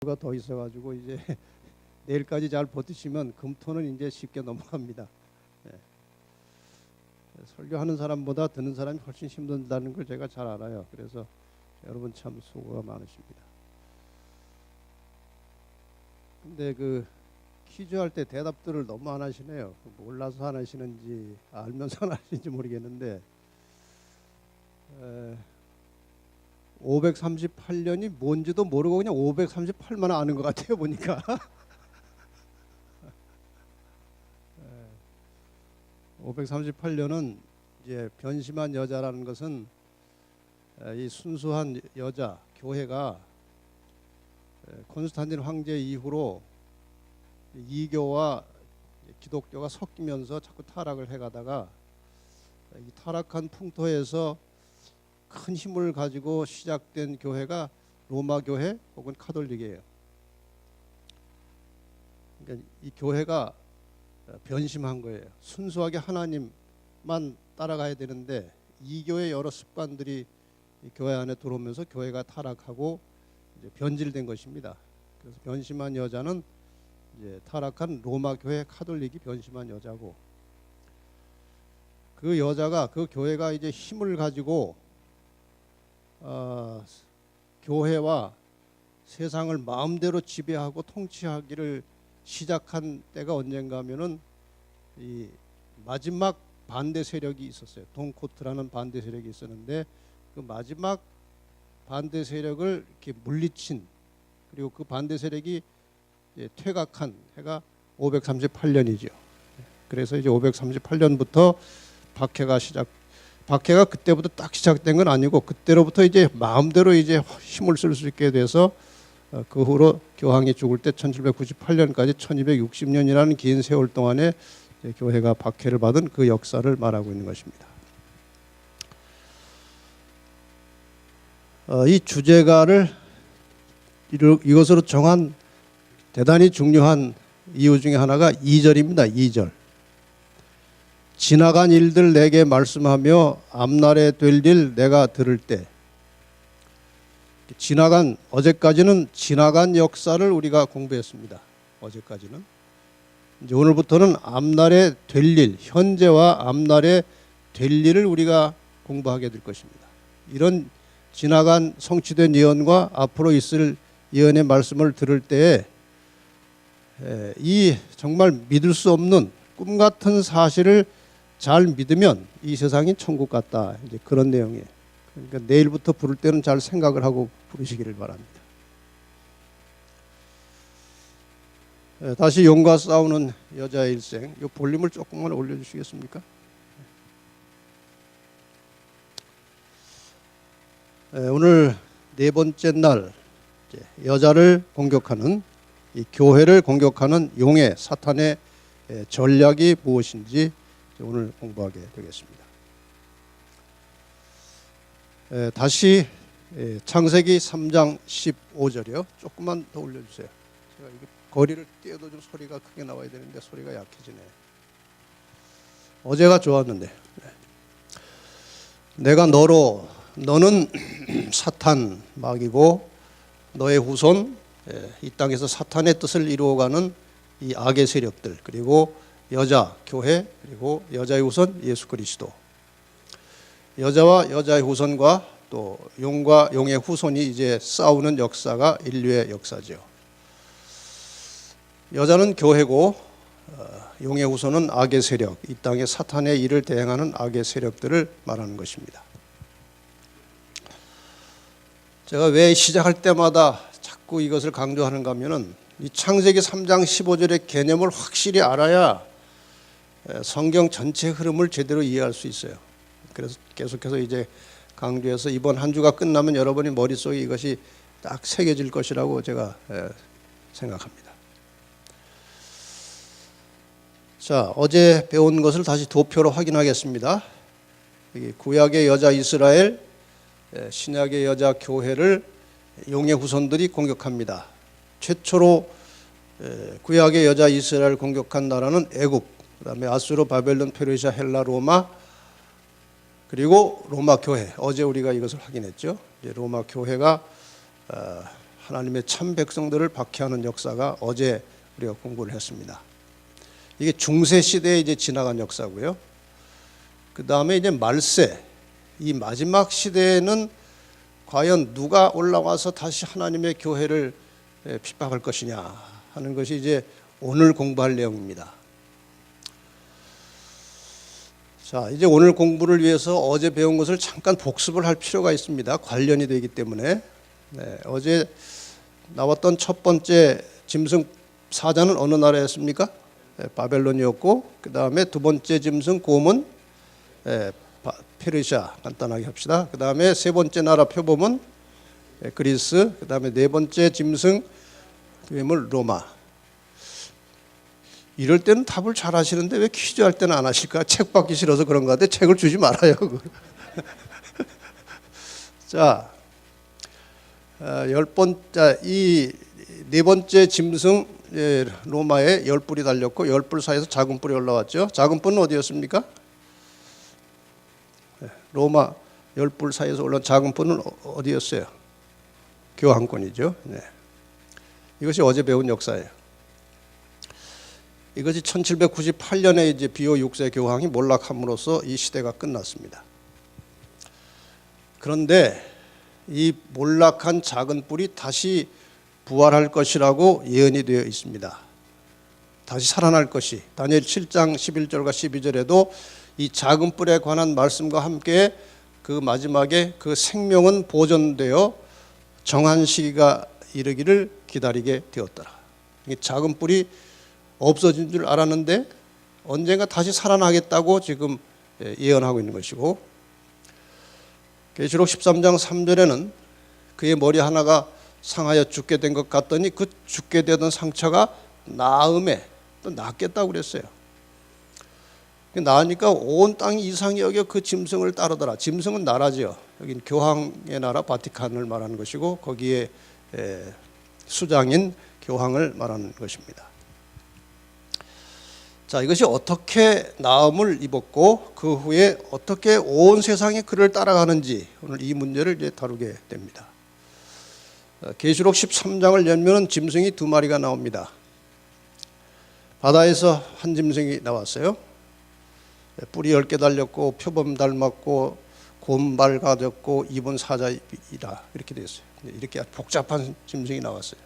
주가 더 있어가지고 이제 내일까지 잘 버티시면 금토는 이제 쉽게 넘어갑니다. 예. 설교하는 사람보다 듣는 사람이 훨씬 힘든다는 걸 제가 잘 알아요. 그래서 여러분 참 수고가 많으십니다. 근데 그 퀴즈 할 때 대답들을 너무 안 하시네요. 몰라서 안 하시는지 알면서 안 하시는지 모르겠는데 538년이 뭔지도 모르고 그냥 538만 아는 것 같아요 보니까. 538년은 이제 변심한 여자라는 것은 이 순수한 여자 교회가 콘스탄틴 황제 이후로 이교와 기독교가 섞이면서 자꾸 타락을 해가다가 이 타락한 풍토에서 큰 힘을 가지고 시작된 교회가 로마 교회 혹은 카톨릭이에요. 그러니까 이 교회가 변심한 거예요. 순수하게 하나님만 따라가야 되는데 이교의 여러 습관들이 이 교회 안에 들어오면서 교회가 타락하고 이제 변질된 것입니다. 그래서 변심한 여자는 이제 타락한 로마 교회 카톨릭이 변심한 여자고, 그 여자가 그 교회가 이제 힘을 가지고 교회와 세상을 마음대로 지배하고 통치하기를 시작한 때가 언젠가 하면은 이 마지막 반대 세력이 있었어요. 돈코트라는 반대 세력이 있었는데 그 마지막 반대 세력을 이렇게 물리친, 그리고 그 반대 세력이 퇴각한 해가 538년이죠. 그래서 이제 538년부터 박해가 그때부터 딱 시작된 건 아니고 그때로부터 이제 마음대로 이제 힘을 쓸 수 있게 돼서 그 후로 교황이 죽을 때 1798년까지 1260년이라는 긴 세월 동안에 교회가 박해를 받은 그 역사를 말하고 있는 것입니다. 이 주제가를 이것으로 정한 대단히 중요한 이유 중에 하나가 2절입니다. 2절. 지나간 일들 내게 말씀하며 앞날에 될 일 내가 들을 때. 어제까지는 지나간 역사를 우리가 공부했습니다. 어제까지는. 이제 오늘부터는 앞날에 될 일, 현재와 앞날에 될 일을 우리가 공부하게 될 것입니다. 이런 지나간 성취된 예언과 앞으로 있을 예언의 말씀을 들을 때에 이 정말 믿을 수 없는 꿈 같은 사실을 잘 믿으면 이 세상이 천국 같다. 이제 그런 내용이에요. 그러니까 내일부터 부를 때는 잘 생각을 하고 부르시기를 바랍니다. 다시 용과 싸우는 여자의 일생. 이 볼륨을 조금만 올려주시겠습니까? 오늘 네 번째 날 여자를 공격하는, 이 교회를 공격하는 용의 사탄의 전략이 무엇인지 오늘 공부하게 되겠습니다. 다시 창세기 3장 15절이요. 조금만 더 올려주세요. 제가 이게 거리를 띄어도 좀 소리가 크게 나와야 되는데 소리가 약해지네요. 어제가 좋았는데. 내가 너는 사탄 마귀고 너의 후손, 이 땅에서 사탄의 뜻을 이루어가는 이 악의 세력들, 그리고 여자 교회, 그리고 여자의 후손 예수 그리스도. 여자와 여자의 후손과 또 용과 용의 후손이 이제 싸우는 역사가 인류의 역사죠. 여자는 교회고 용의 후손은 악의 세력, 이 땅의 사탄의 일을 대행하는 악의 세력들을 말하는 것입니다. 제가 왜 시작할 때마다 자꾸 이것을 강조하는가 하면은 이 창세기 3장 15절의 개념을 확실히 알아야 성경 전체 흐름을 제대로 이해할 수 있어요. 그래서 계속해서 이제 강조해서 이번 한 주가 끝나면 여러분이 머릿속에 이것이 딱 새겨질 것이라고 제가 생각합니다. 자, 어제 배운 것을 다시 도표로 확인하겠습니다. 구약의 여자 이스라엘, 신약의 여자 교회를 용의 후손들이 공격합니다. 최초로 구약의 여자 이스라엘을 공격한 나라는 애굽, 그다음에 아수르, 바벨론, 페르시아, 헬라, 로마, 그리고 로마 교회. 어제 우리가 이것을 확인했죠. 이제 로마 교회가 하나님의 참 백성들을 박해하는 역사가 어제 우리가 공부를 했습니다. 이게 중세 시대에 이제 지나간 역사고요. 그 다음에 이제 말세, 이 마지막 시대에는 과연 누가 올라와서 다시 하나님의 교회를 핍박할 것이냐 하는 것이 이제 오늘 공부할 내용입니다. 자, 이제 오늘 공부를 위해서 어제 배운 것을 잠깐 복습을 할 필요가 있습니다. 관련이 되기 때문에. 어제 나왔던 첫 번째 짐승 사자는 어느 나라였습니까? 바벨론이었고, 그 다음에 두 번째 짐승 곰은 페르시아, 간단하게 합시다. 그 다음에 세 번째 나라 표범은 그리스, 그 다음에 네 번째 짐승 괴물 로마. 이럴 때는 답을 잘 하시는데 왜 퀴즈 할 때는 안 하실까? 책 받기 싫어서 그런 것 같아. 책을 주지 말아요. 자, 이 네 번째 짐승 로마에 10뿔이 달렸고 10뿔 사이에서 작은 뿔이 올라왔죠. 작은 뿔은 어디였습니까? 로마 10뿔 사이에서 올라온 작은 뿔은 어디였어요? 교황권이죠. 네. 이것이 어제 배운 역사예요. 이것이 1798년에 이제 비오 6세 교황이 몰락함으로써 이 시대가 끝났습니다. 그런데 이 몰락한 작은 뿔이 다시 부활할 것이라고 예언이 되어 있습니다. 다시 살아날 것이. 다니엘 7장 11절과 12절에도 이 작은 뿔에 관한 말씀과 함께 그 마지막에 그 생명은 보존되어 정한 시기가 이르기를 기다리게 되었더라. 이 작은 뿔이 없어진 줄 알았는데 언젠가 다시 살아나겠다고 지금 예언하고 있는 것이고, 계시록 13장 3절에는 그의 머리 하나가 상하여 죽게 된 것 같더니 그 죽게 되던 상처가 나음에 또 낫겠다고 그랬어요. 나으니까 온 땅이 이상히 여겨 그 짐승을 따르더라. 짐승은 나라죠. 여긴 교황의 나라 바티칸을 말하는 것이고 거기에 수장인 교황을 말하는 것입니다. 자, 이것이 어떻게 나음을 입었고 그 후에 어떻게 온 세상이 그를 따라가는지 오늘 이 문제를 이제 다루게 됩니다. 계시록 13장을 열면은 짐승이 두 마리가 나옵니다. 바다에서 한 짐승이 나왔어요. 뿔이 10개 달렸고 표범 닮았고 곰발 가졌고 입은 사자이다 이렇게 됐어요. 이렇게 복잡한 짐승이 나왔어요.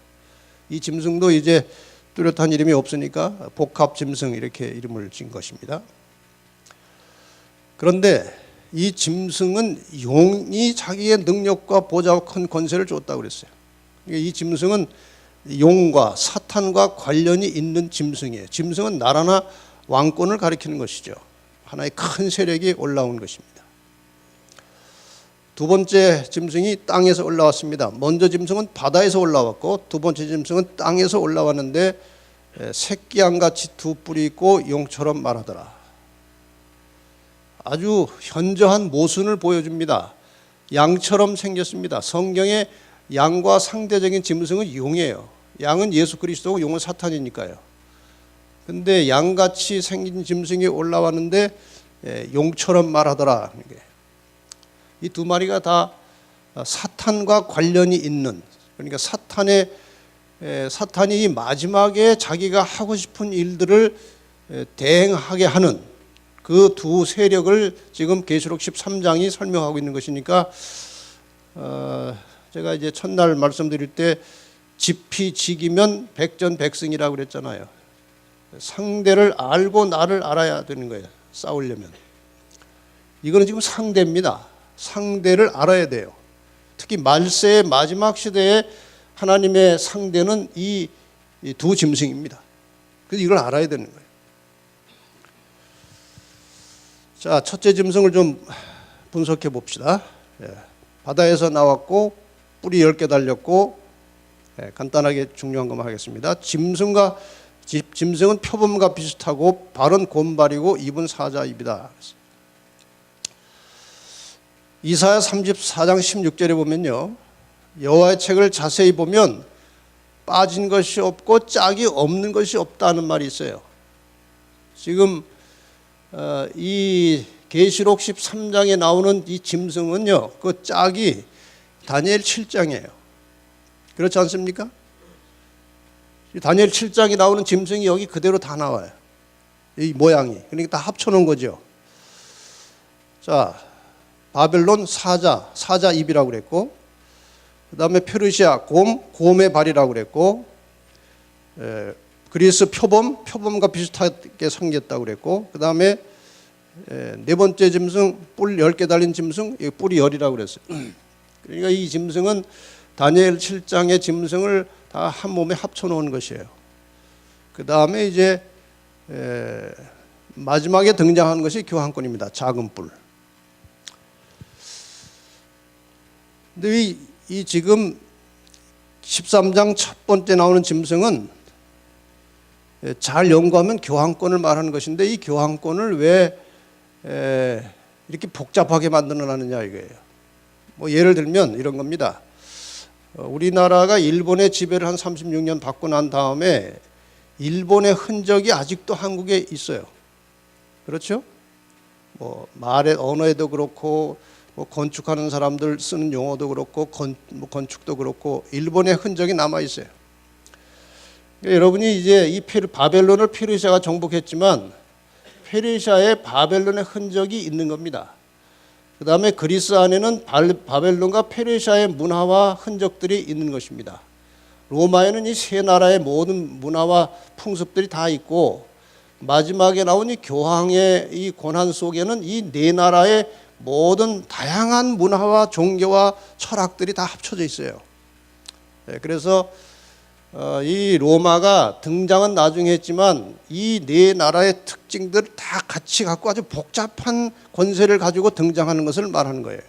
이 짐승도 이제 뚜렷한 이름이 없으니까 복합 짐승 이렇게 이름을 진 것입니다. 그런데 이 짐승은 용이 자기의 능력과 보좌와 큰 권세를 줬다고 그랬어요. 이 짐승은 용과 사탄과 관련이 있는 짐승이에요. 짐승은 나라나 왕권을 가리키는 것이죠. 하나의 큰 세력이 올라온 것입니다. 두 번째 짐승이 땅에서 올라왔습니다. 먼저 짐승은 바다에서 올라왔고 두 번째 짐승은 땅에서 올라왔는데 새끼양같이 두 뿔이 있고 용처럼 말하더라. 아주 현저한 모순을 보여줍니다. 양처럼 생겼습니다. 성경에 양과 상대적인 짐승은 용이에요. 양은 예수 그리스도고 용은 사탄이니까요. 근데 양같이 생긴 짐승이 올라왔는데 용처럼 말하더라. 이 두 마리가 다 사탄과 관련이 있는, 그러니까 사탄이 마지막에 자기가 하고 싶은 일들을 대행하게 하는 그 두 세력을 지금 계시록 13장이 설명하고 있는 것이니까 제가 이제 첫날 말씀드릴 때 지피지기면 백전백승이라고 그랬잖아요. 상대를 알고 나를 알아야 되는 거예요. 싸우려면. 이거는 지금 상대입니다. 상대를 알아야 돼요. 특히 말세의 마지막 시대에 하나님의 상대는 이 두 짐승입니다. 그래서 이걸 알아야 되는 거예요. 자, 첫째 짐승을 좀 분석해 봅시다. 바다에서 나왔고 뿔이 10개 달렸고, 간단하게 중요한 것만 하겠습니다. 짐승은 표범과 비슷하고 발은 곰발이고 입은 사자 입이다. 이사야 34장 16절에 보면요, 여호와의 책을 자세히 보면 빠진 것이 없고 짝이 없는 것이 없다는 말이 있어요. 지금 이 계시록 13장에 나오는 이 짐승은요, 그 짝이 다니엘 7장이에요. 그렇지 않습니까? 다니엘 7장이 나오는 짐승이 여기 그대로 다 나와요. 이 모양이. 그러니까 다 합쳐놓은 거죠. 자, 바벨론 사자 입이라고 그랬고, 그 다음에 페르시아 곰의 발이라고 그랬고, 그리스 표범과 비슷하게 생겼다고 그랬고, 그 다음에 네 번째 짐승 뿔 10개 달린 짐승, 뿔이 열이라고 그랬어요. 그러니까 이 짐승은 다니엘 7장의 짐승을 다 한 몸에 합쳐놓은 것이에요. 그 다음에 이제 마지막에 등장한 것이 교황권입니다. 작은 뿔. 근데 이 지금 13장 첫 번째 나오는 짐승은 잘 연구하면 교황권을 말하는 것인데, 이 교황권을 왜 이렇게 복잡하게 만들어놨느냐 이거예요. 뭐 예를 들면 이런 겁니다. 우리나라가 일본의 지배를 한 36년 받고 난 다음에 일본의 흔적이 아직도 한국에 있어요. 그렇죠? 뭐 말의 언어에도 그렇고, 뭐 건축하는 사람들 쓰는 용어도 그렇고, 건축도 그렇고 일본의 흔적이 남아 있어요. 그러니까 여러분이 이제 이 바벨론을 페르시아가 정복했지만 페르시아에 바벨론의 흔적이 있는 겁니다. 그 다음에 그리스 안에는 바벨론과 페르시아의 문화와 흔적들이 있는 것입니다. 로마에는 이 세 나라의 모든 문화와 풍습들이 다 있고, 마지막에 나온 이 교황의 이 권한 속에는 이 네 나라의 모든 다양한 문화와 종교와 철학들이 다 합쳐져 있어요. 그래서 이 로마가 등장은 나중에 했지만 이 네 나라의 특징들 다 같이 갖고 아주 복잡한 권세를 가지고 등장하는 것을 말하는 거예요.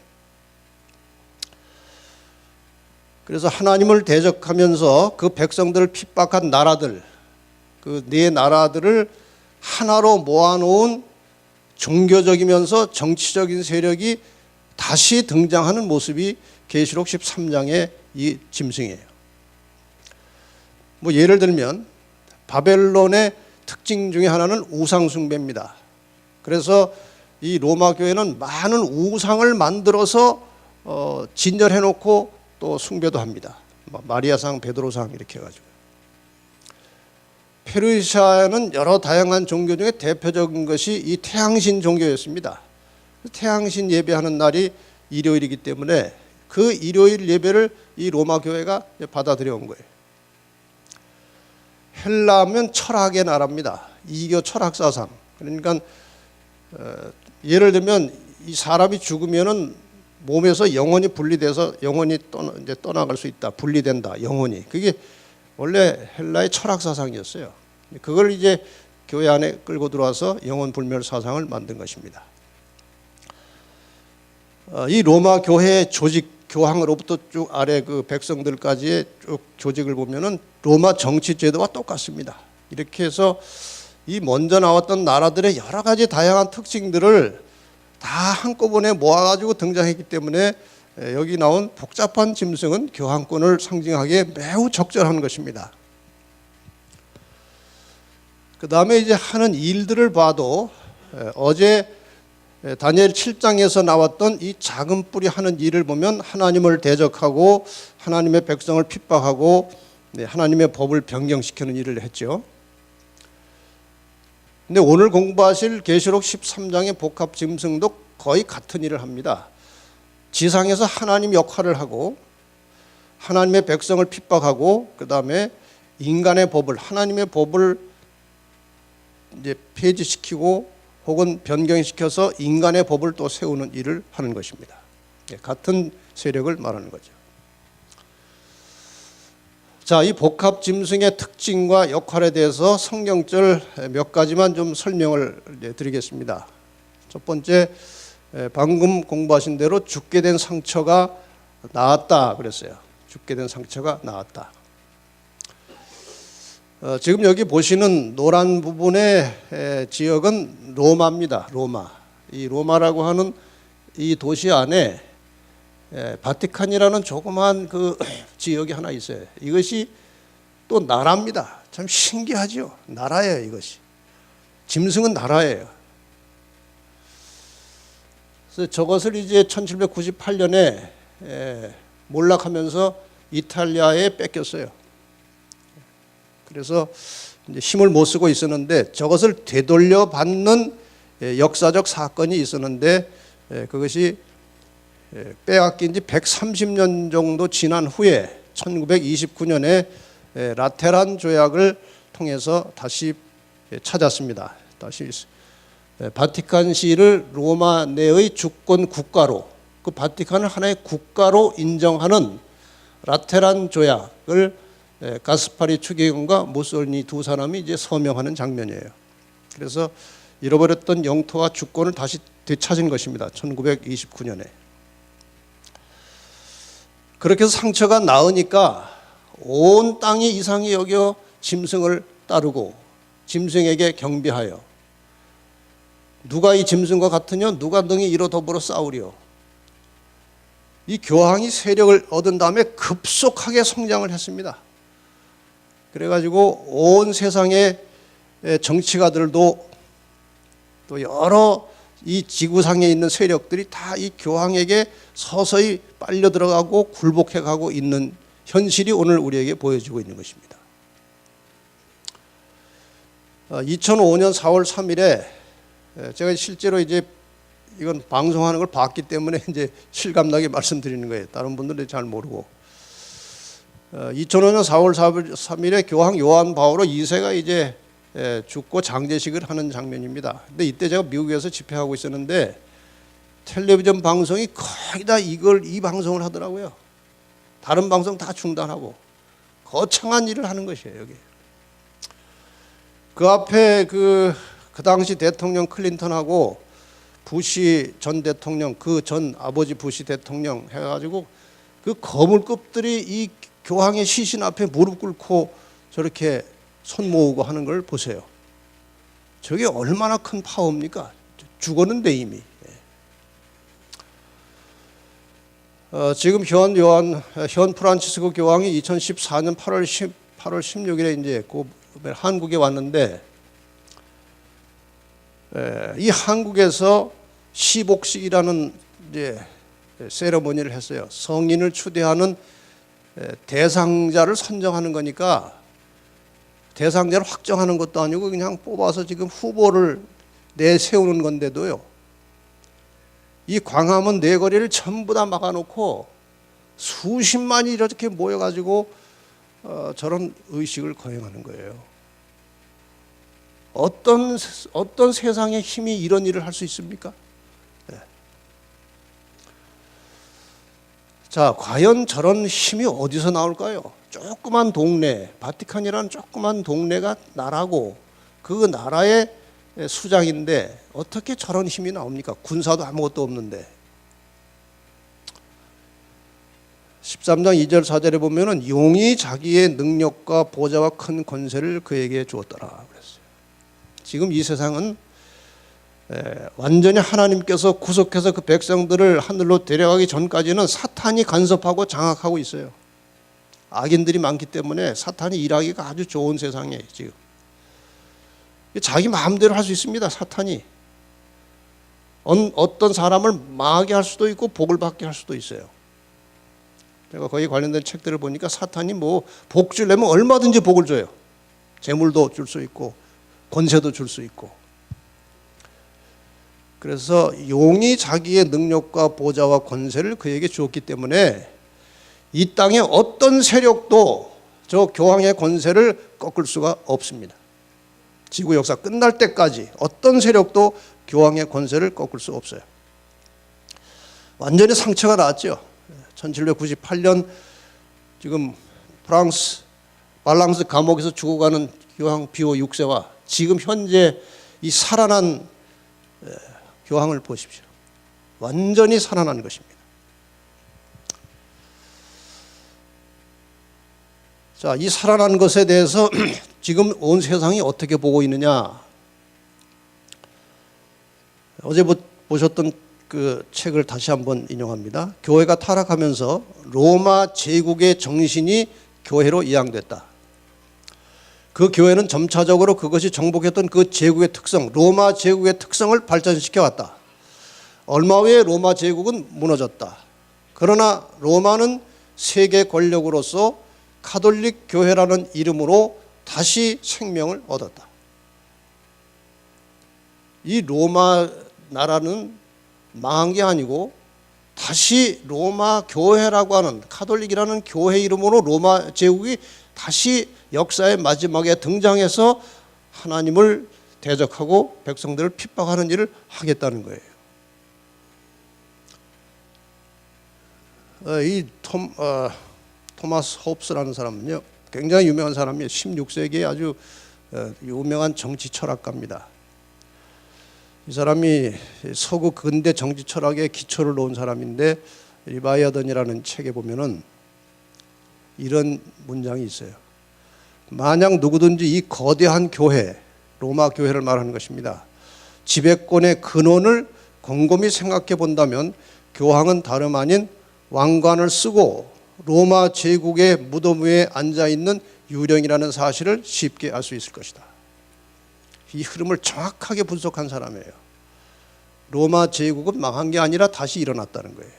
그래서 하나님을 대적하면서 그 백성들을 핍박한 나라들, 그 네 나라들을 하나로 모아놓은 종교적이면서 정치적인 세력이 다시 등장하는 모습이 계시록 13장의 이 짐승이에요. 뭐 예를 들면 바벨론의 특징 중에 하나는 우상 숭배입니다. 그래서 이 로마 교회는 많은 우상을 만들어서 진열해 놓고 또 숭배도 합니다. 마리아상, 베드로상 이렇게 해가지고. 페르시아는 여러 다양한 종교 중에 대표적인 것이 이 태양신 종교였습니다. 태양신 예배하는 날이 일요일이기 때문에 그 일요일 예배를 이 로마 교회가 받아들여 온 거예요. 헬라면 철학의 나라입니다. 이교 철학 사상. 그러니까 예를 들면 이 사람이 죽으면은 몸에서 영혼이 분리돼서 영혼이 이제 떠나갈 수 있다. 분리된다. 영혼이. 그게 원래 헬라의 철학 사상이었어요. 그걸 이제 교회 안에 끌고 들어와서 영혼 불멸 사상을 만든 것입니다. 이 로마 교회의 조직, 교황으로부터 쭉 아래 그 백성들까지의 쭉 조직을 보면은 로마 정치 제도와 똑같습니다. 이렇게 해서 이 먼저 나왔던 나라들의 여러 가지 다양한 특징들을 다 한꺼번에 모아가지고 등장했기 때문에 여기 나온 복잡한 짐승은 교황권을 상징하기에 매우 적절한 것입니다. 그 다음에 이제 하는 일들을 봐도 어제 다니엘 7장에서 나왔던 이 작은 뿔이 하는 일을 보면 하나님을 대적하고 하나님의 백성을 핍박하고 하나님의 법을 변경시키는 일을 했죠. 근데 오늘 공부하실 계시록 13장의 복합 짐승도 거의 같은 일을 합니다. 지상에서 하나님 역할을 하고 하나님의 백성을 핍박하고 그 다음에 인간의 법을, 하나님의 법을 이제 폐지시키고 혹은 변경시켜서 인간의 법을 또 세우는 일을 하는 것입니다. 같은 세력을 말하는 거죠. 자, 이 복합 짐승의 특징과 역할에 대해서 성경절 몇 가지만 좀 설명을 드리겠습니다. 첫 번째, 방금 공부하신 대로 죽게 된 상처가 나았다 그랬어요. 죽게 된 상처가 나았다. 지금 여기 보시는 노란 부분의 지역은 로마입니다. 로마. 이 로마라고 하는 이 도시 안에 바티칸이라는 조그마한 그 지역이 하나 있어요. 이것이 또 나라입니다. 참 신기하죠. 나라예요, 이것이. 짐승은 나라예요. 그래서 저것을 이제 1798년에 몰락하면서 이탈리아에 뺏겼어요. 그래서 이제 힘을 못 쓰고 있었는데 저것을 되돌려 받는 역사적 사건이 있었는데 그것이 빼앗긴 지 130년 정도 지난 후에 1929년에 라테란 조약을 통해서 다시 찾았습니다. 다시 바티칸시를 로마 내의 주권 국가로, 그 바티칸을 하나의 국가로 인정하는 라테란 조약을 가스파리 추기경과 무솔리니 두 사람이 이제 서명하는 장면이에요. 그래서 잃어버렸던 영토와 주권을 다시 되찾은 것입니다. 1929년에. 그렇게 해서 상처가 나으니까 온 땅이 이상히 여겨 짐승을 따르고 짐승에게 경배하여 누가 이 짐승과 같으냐 누가 능히 이로 더불어 싸우리요. 이 교황이 세력을 얻은 다음에 급속하게 성장을 했습니다. 그래가지고 온 세상의 정치가들도 또 여러 이 지구상에 있는 세력들이 다 이 교황에게 서서히 빨려 들어가고 굴복해 가고 있는 현실이 오늘 우리에게 보여지고 있는 것입니다. 2005년 4월 3일에 제가 실제로 이제 이건 방송하는 걸 봤기 때문에 이제 실감나게 말씀드리는 거예요. 다른 분들은 잘 모르고. 2005년 4월 3일에 교황 요한 바오로 2세가 이제 죽고 장례식을 하는 장면입니다. 근데 이때 제가 미국에서 집회하고 있었는데 텔레비전 방송이 거의 다 이 방송을 하더라고요. 다른 방송 다 중단하고 거창한 일을 하는 것이에요. 여기. 그 앞에 그 당시 대통령 클린턴하고 부시 전 대통령, 그 전 아버지 부시 대통령 해가지고 그 거물급들이 이 교황의 시신 앞에 무릎 꿇고 저렇게 손 모으고 하는 걸 보세요. 저게 얼마나 큰 파워입니까? 죽었는데 이미. 지금 현 프란치스코 교황이 2014년 8월 16일에 이제 한국에 왔는데 이 한국에서 시복식이라는 이제 세레모니를 했어요. 성인을 추대하는 대상자를 선정하는 거니까 대상자를 확정하는 것도 아니고 그냥 뽑아서 지금 후보를 내세우는 건데도요. 이 광화문 네거리를 전부 다 막아놓고 수십만이 이렇게 모여가지고 저런 의식을 거행하는 거예요. 어떤 세상의 힘이 이런 일을 할 수 있습니까? 네. 자, 과연 저런 힘이 어디서 나올까요? 조그만 동네, 바티칸이라는 조그만 동네가 나라고 그 나라의 수장인데 어떻게 저런 힘이 나옵니까? 군사도 아무것도 없는데. 13장 2절 4절에 보면은 용이 자기의 능력과 보좌와 큰 권세를 그에게 주었더라 그랬어요. 지금 이 세상은 완전히 하나님께서 구속해서 그 백성들을 하늘로 데려가기 전까지는 사탄이 간섭하고 장악하고 있어요. 악인들이 많기 때문에 사탄이 일하기가 아주 좋은 세상이에요. 지금 자기 마음대로 할 수 있습니다. 사탄이 어떤 사람을 망하게 할 수도 있고 복을 받게 할 수도 있어요. 제가 거기 관련된 책들을 보니까 사탄이 복 주려면 얼마든지 복을 줘요. 재물도 줄 수 있고 권세도 줄 수 있고. 그래서 용이 자기의 능력과 보좌와 권세를 그에게 주었기 때문에 이 땅의 어떤 세력도 저 교황의 권세를 꺾을 수가 없습니다. 지구 역사 끝날 때까지 어떤 세력도 교황의 권세를 꺾을 수 없어요. 완전히 상처가 났죠. 1798년 지금 프랑스 발랑스 감옥에서 죽어가는 교황 비오 6세와 지금 현재 이 살아난 교황을 보십시오. 완전히 살아난 것입니다. 자, 이 살아난 것에 대해서 지금 온 세상이 어떻게 보고 있느냐. 어제 보셨던 그 책을 다시 한번 인용합니다. 교회가 타락하면서 로마 제국의 정신이 교회로 이양됐다. 그 교회는 점차적으로 그것이 정복했던 그 제국의 특성, 로마 제국의 특성을 발전시켜 왔다. 얼마 후에 로마 제국은 무너졌다. 그러나 로마는 세계 권력으로서 가톨릭 교회라는 이름으로 다시 생명을 얻었다. 이 로마 나라는 망한 게 아니고 다시 로마 교회라고 하는 가톨릭이라는 교회 이름으로 로마 제국이 다시 역사의 마지막에 등장해서 하나님을 대적하고 백성들을 핍박하는 일을 하겠다는 거예요. 이 토마스 홉스라는 사람은요, 굉장히 유명한 사람이에요. 16세기에 아주 유명한 정치 철학가입니다. 이 사람이 서구 근대 정치 철학의 기초를 놓은 사람인데, 리바이어던이라는 책에 보면은 이런 문장이 있어요. 만약 누구든지 이 거대한 교회, 로마 교회를 말하는 것입니다, 지배권의 근원을 곰곰이 생각해 본다면 교황은 다름 아닌 왕관을 쓰고 로마 제국의 무덤 위에 앉아있는 유령이라는 사실을 쉽게 알 수 있을 것이다. 이 흐름을 정확하게 분석한 사람이에요. 로마 제국은 망한 게 아니라 다시 일어났다는 거예요.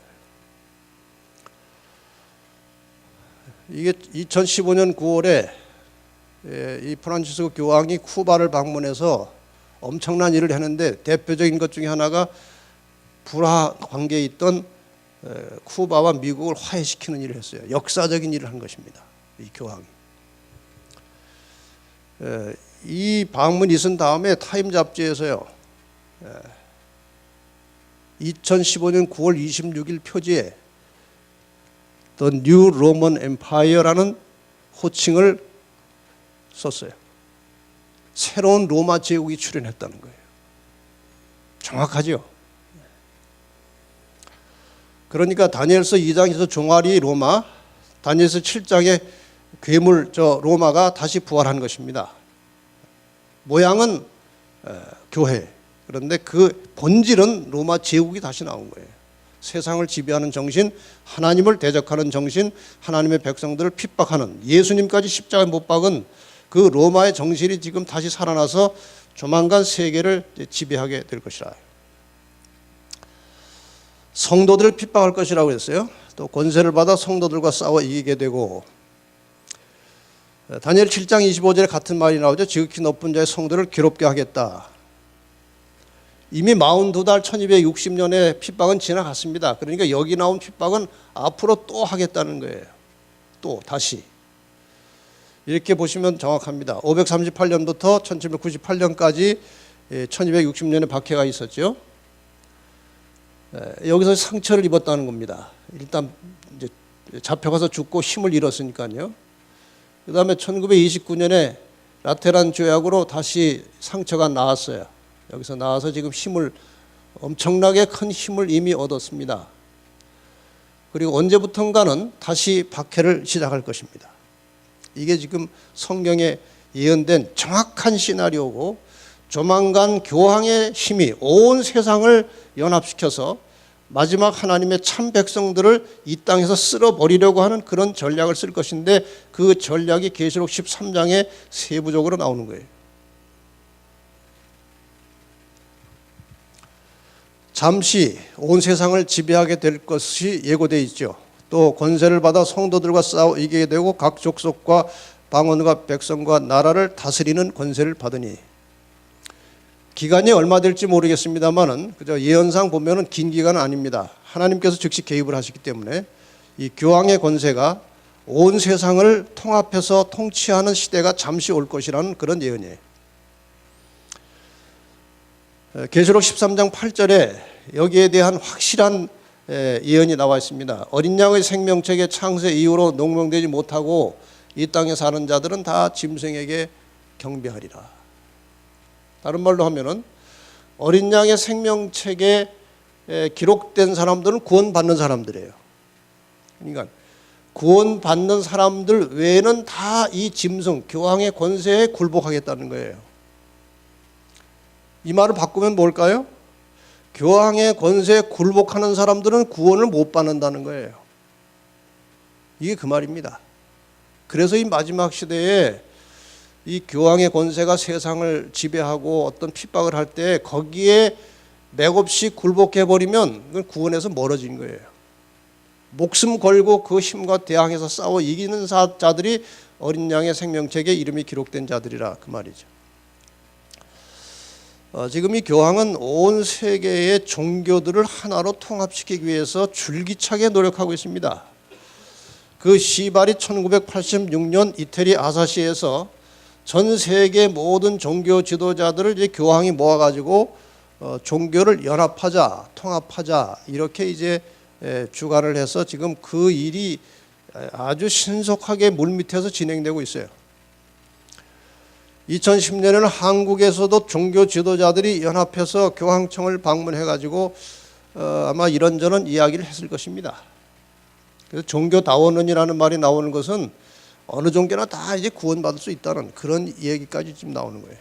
이게 2015년 9월에 이 프란치스코 교황이 쿠바를 방문해서 엄청난 일을 했는데, 대표적인 것 중에 하나가 불화 관계에 있던 쿠바와 미국을 화해시키는 일을 했어요. 역사적인 일을 한 것입니다, 이 교황이. 이 방문이 있은 다음에 타임 잡지에서요, 2015년 9월 26일 표지에 The New Roman Empire라는 호칭을 썼어요. 새로운 로마 제국이 출현했다는 거예요. 정확하죠? 그러니까 다니엘서 2장에서 종아리 로마, 다니엘서 7장에 괴물 로마가 다시 부활한 것입니다. 모양은 교회, 그런데 그 본질은 로마 제국이 다시 나온 거예요. 세상을 지배하는 정신, 하나님을 대적하는 정신, 하나님의 백성들을 핍박하는, 예수님까지 십자가에 못 박은 그 로마의 정신이 지금 다시 살아나서 조만간 세계를 지배하게 될 것이라. 성도들을 핍박할 것이라고 했어요. 또 권세를 받아 성도들과 싸워 이기게 되고, 다니엘 7장 25절에 같은 말이 나오죠. 지극히 높은 자의 성도를 괴롭게 하겠다. 이미 42달 1260년의 핍박은 지나갔습니다. 그러니까 여기 나온 핍박은 앞으로 또 하겠다는 거예요. 또 다시. 이렇게 보시면 정확합니다. 538년부터 1798년까지 1260년의 박해가 있었죠. 여기서 상처를 입었다는 겁니다. 일단 이제 잡혀가서 죽고 힘을 잃었으니까요. 그 다음에 1929년에 라테란 조약으로 다시 상처가 나았어요. 여기서 나와서 지금 엄청나게 큰 힘을 이미 얻었습니다. 그리고 언제부턴가는 다시 박해를 시작할 것입니다. 이게 지금 성경에 예언된 정확한 시나리오고, 조만간 교황의 힘이 온 세상을 연합시켜서 마지막 하나님의 참 백성들을 이 땅에서 쓸어버리려고 하는 그런 전략을 쓸 것인데, 그 전략이 계시록 13장에 세부적으로 나오는 거예요. 잠시 온 세상을 지배하게 될 것이 예고되어 있죠. 또 권세를 받아 성도들과 싸워 이기게 되고 각 족속과 방언과 백성과 나라를 다스리는 권세를 받으니, 기간이 얼마 될지 모르겠습니다만은 그저 예언상 보면은 긴 기간은 아닙니다. 하나님께서 즉시 개입을 하시기 때문에 이 교황의 권세가 온 세상을 통합해서 통치하는 시대가 잠시 올 것이라는 그런 예언이에요. 계시록 13장 8절에 여기에 대한 확실한 예언이 나와 있습니다. 어린 양의 생명책의 창세 이후로 농명되지 못하고 이 땅에 사는 자들은 다 짐승에게 경배하리라. 다른 말로 하면은 어린 양의 생명책에 기록된 사람들은 구원받는 사람들이에요. 그러니까 구원받는 사람들 외에는 다 이 짐승, 교황의 권세에 굴복하겠다는 거예요. 이 말을 바꾸면 뭘까요? 교황의 권세에 굴복하는 사람들은 구원을 못 받는다는 거예요. 이게 그 말입니다. 그래서 이 마지막 시대에 이 교황의 권세가 세상을 지배하고 어떤 핍박을 할 때 거기에 맥없이 굴복해버리면 그건 구원에서 멀어진 거예요. 목숨 걸고 그 힘과 대항해서 싸워 이기는 자들이 어린 양의 생명책에 이름이 기록된 자들이라 그 말이죠. 지금 이 교황은 온 세계의 종교들을 하나로 통합시키기 위해서 줄기차게 노력하고 있습니다. 그 시발이 1986년 이태리 아사시에서 전 세계 모든 종교 지도자들을 이제 교황이 모아가지고 종교를 연합하자, 통합하자 이렇게 이제 주관을 해서 지금 그 일이 아주 신속하게 물밑에서 진행되고 있어요. 2010년에는 한국에서도 종교 지도자들이 연합해서 교황청을 방문해가지고 아마 이런저런 이야기를 했을 것입니다. 그래서 종교다원론이라는 말이 나오는 것은 어느 종교나 다 이제 구원받을 수 있다는 그런 얘기까지 지금 나오는 거예요.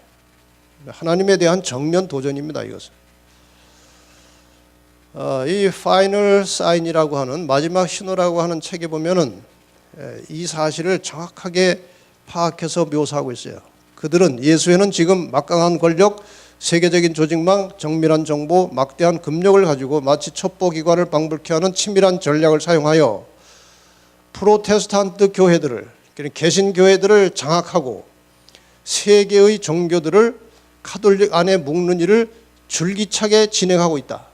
하나님에 대한 정면 도전입니다. 이것은. 이 파이널 사인이라고 하는 마지막 신호라고 하는 책에 보면은 이 사실을 정확하게 파악해서 묘사하고 있어요. 그들은 예수회는 지금 막강한 권력, 세계적인 조직망, 정밀한 정보, 막대한 금력을 가지고 마치 첩보기관을 방불케 하는 치밀한 전략을 사용하여 프로테스탄트 교회들을, 개신교회들을 장악하고 세계의 종교들을 가톨릭 안에 묶는 일을 줄기차게 진행하고 있다.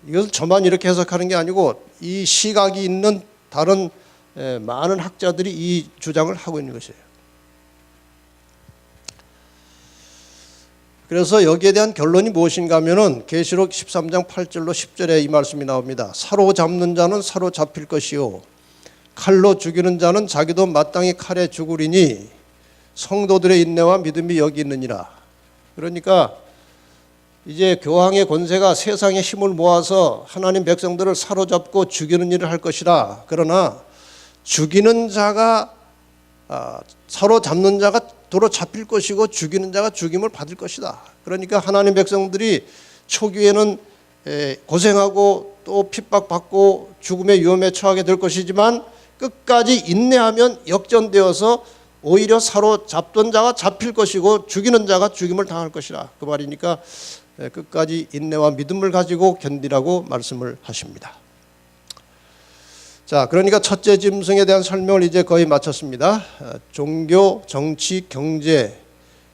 이것을 저만 이렇게 해석하는 게 아니고 이 시각이 있는 다른 많은 학자들이 이 주장을 하고 있는 것이에요. 그래서 여기에 대한 결론이 무엇인가 하면은 계시록 13장 8절로 10절에 이 말씀이 나옵니다. 사로잡는 자는 사로잡힐 것이요 칼로 죽이는 자는 자기도 마땅히 칼에 죽으리니 성도들의 인내와 믿음이 여기 있느니라. 그러니까 이제 교황의 권세가 세상의 힘을 모아서 하나님 백성들을 사로잡고 죽이는 일을 할 것이라. 그러나 죽이는 자가 사로잡는 자가 도로 잡힐 것이고 죽이는 자가 죽임을 받을 것이다. 그러니까 하나님 백성들이 초기에는 고생하고 또 핍박받고 죽음의 위험에 처하게 될 것이지만 끝까지 인내하면 역전되어서 오히려 사로잡던 자가 잡힐 것이고 죽이는 자가 죽임을 당할 것이라. 그 말이니까 끝까지 인내와 믿음을 가지고 견디라고 말씀을 하십니다. 자, 그러니까 첫째 짐승에 대한 설명을 이제 거의 마쳤습니다. 종교, 정치, 경제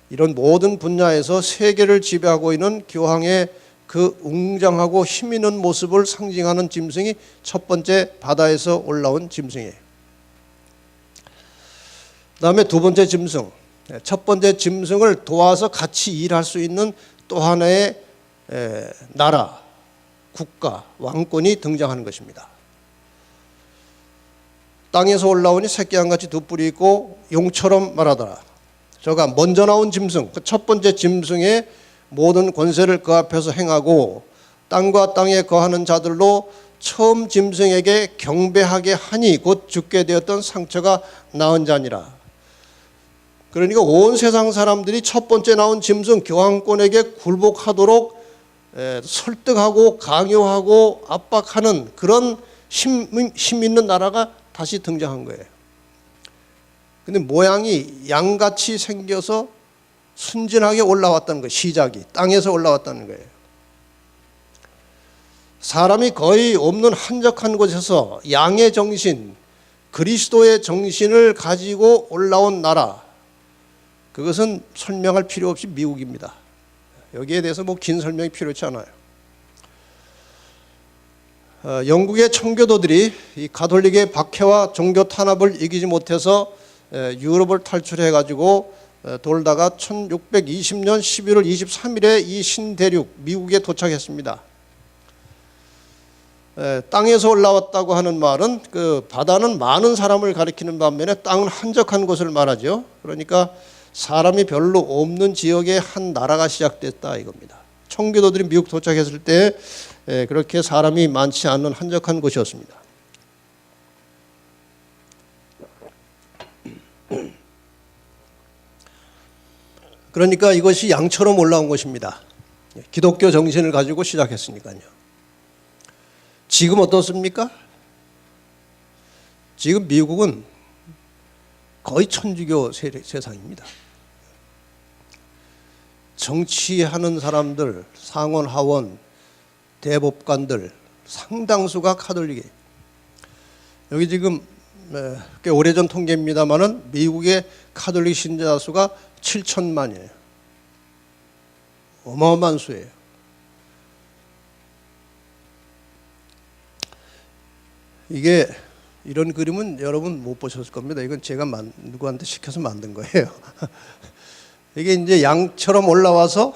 이런 모든 분야에서 세계를 지배하고 있는 교황의 그 웅장하고 힘 있는 모습을 상징하는 짐승이 첫 번째 바다에서 올라온 짐승이에요. 그 다음에 두 번째 짐승, 첫 번째 짐승을 도와서 같이 일할 수 있는 또 하나의 나라, 국가, 왕권이 등장하는 것입니다. 땅에서 올라오니 새끼양같이 두 뿔이 있고 용처럼 말하더라. 저가 먼저 나온 짐승, 그 첫 번째 짐승의 모든 권세를 그 앞에서 행하고 땅과 땅에 거하는 자들로 처음 짐승에게 경배하게 하니 곧 죽게 되었던 상처가 나은 자니라. 그러니까 온 세상 사람들이 첫 번째 나온 짐승 교황권에게 굴복하도록 설득하고 강요하고 압박하는 그런 힘 있는 나라가 다시 등장한 거예요. 근데 모양이 양같이 생겨서 순진하게 올라왔다는 거예요. 시작이 땅에서 올라왔다는 거예요. 사람이 거의 없는 한적한 곳에서 양의 정신, 그리스도의 정신을 가지고 올라온 나라, 그것은 설명할 필요 없이 미국입니다. 여기에 대해서 뭐 긴 설명이 필요치 않아요. 영국의 청교도들이 이 가톨릭의 박해와 종교 탄압을 이기지 못해서 유럽을 탈출해 가지고 돌다가 1620년 11월 23일에 이 신대륙 미국에 도착했습니다. 땅에서 올라왔다고 하는 말은 그 바다는 많은 사람을 가리키는 반면에 땅은 한적한 곳을 말하죠. 그러니까 사람이 별로 없는 지역의 한 나라가 시작됐다 이겁니다. 청교도들이 미국 도착했을 때 그렇게 사람이 많지 않은 한적한 곳이었습니다. 그러니까 이것이 양처럼 올라온 것입니다. 기독교 정신을 가지고 시작했으니까요. 지금 어떻습니까? 지금 미국은 거의 천주교 세상입니다. 정치하는 사람들, 상원, 하원, 대법관들, 상당수가 카톨릭이에요. 여기 지금 꽤 오래전 통계입니다만은 미국의 카톨릭 신자 수가 7천만이에요. 어마어마한 수예요. 이게 이런 그림은 여러분 못 보셨을 겁니다. 이건 제가 누구한테 시켜서 만든 거예요. 이게 이제 양처럼 올라와서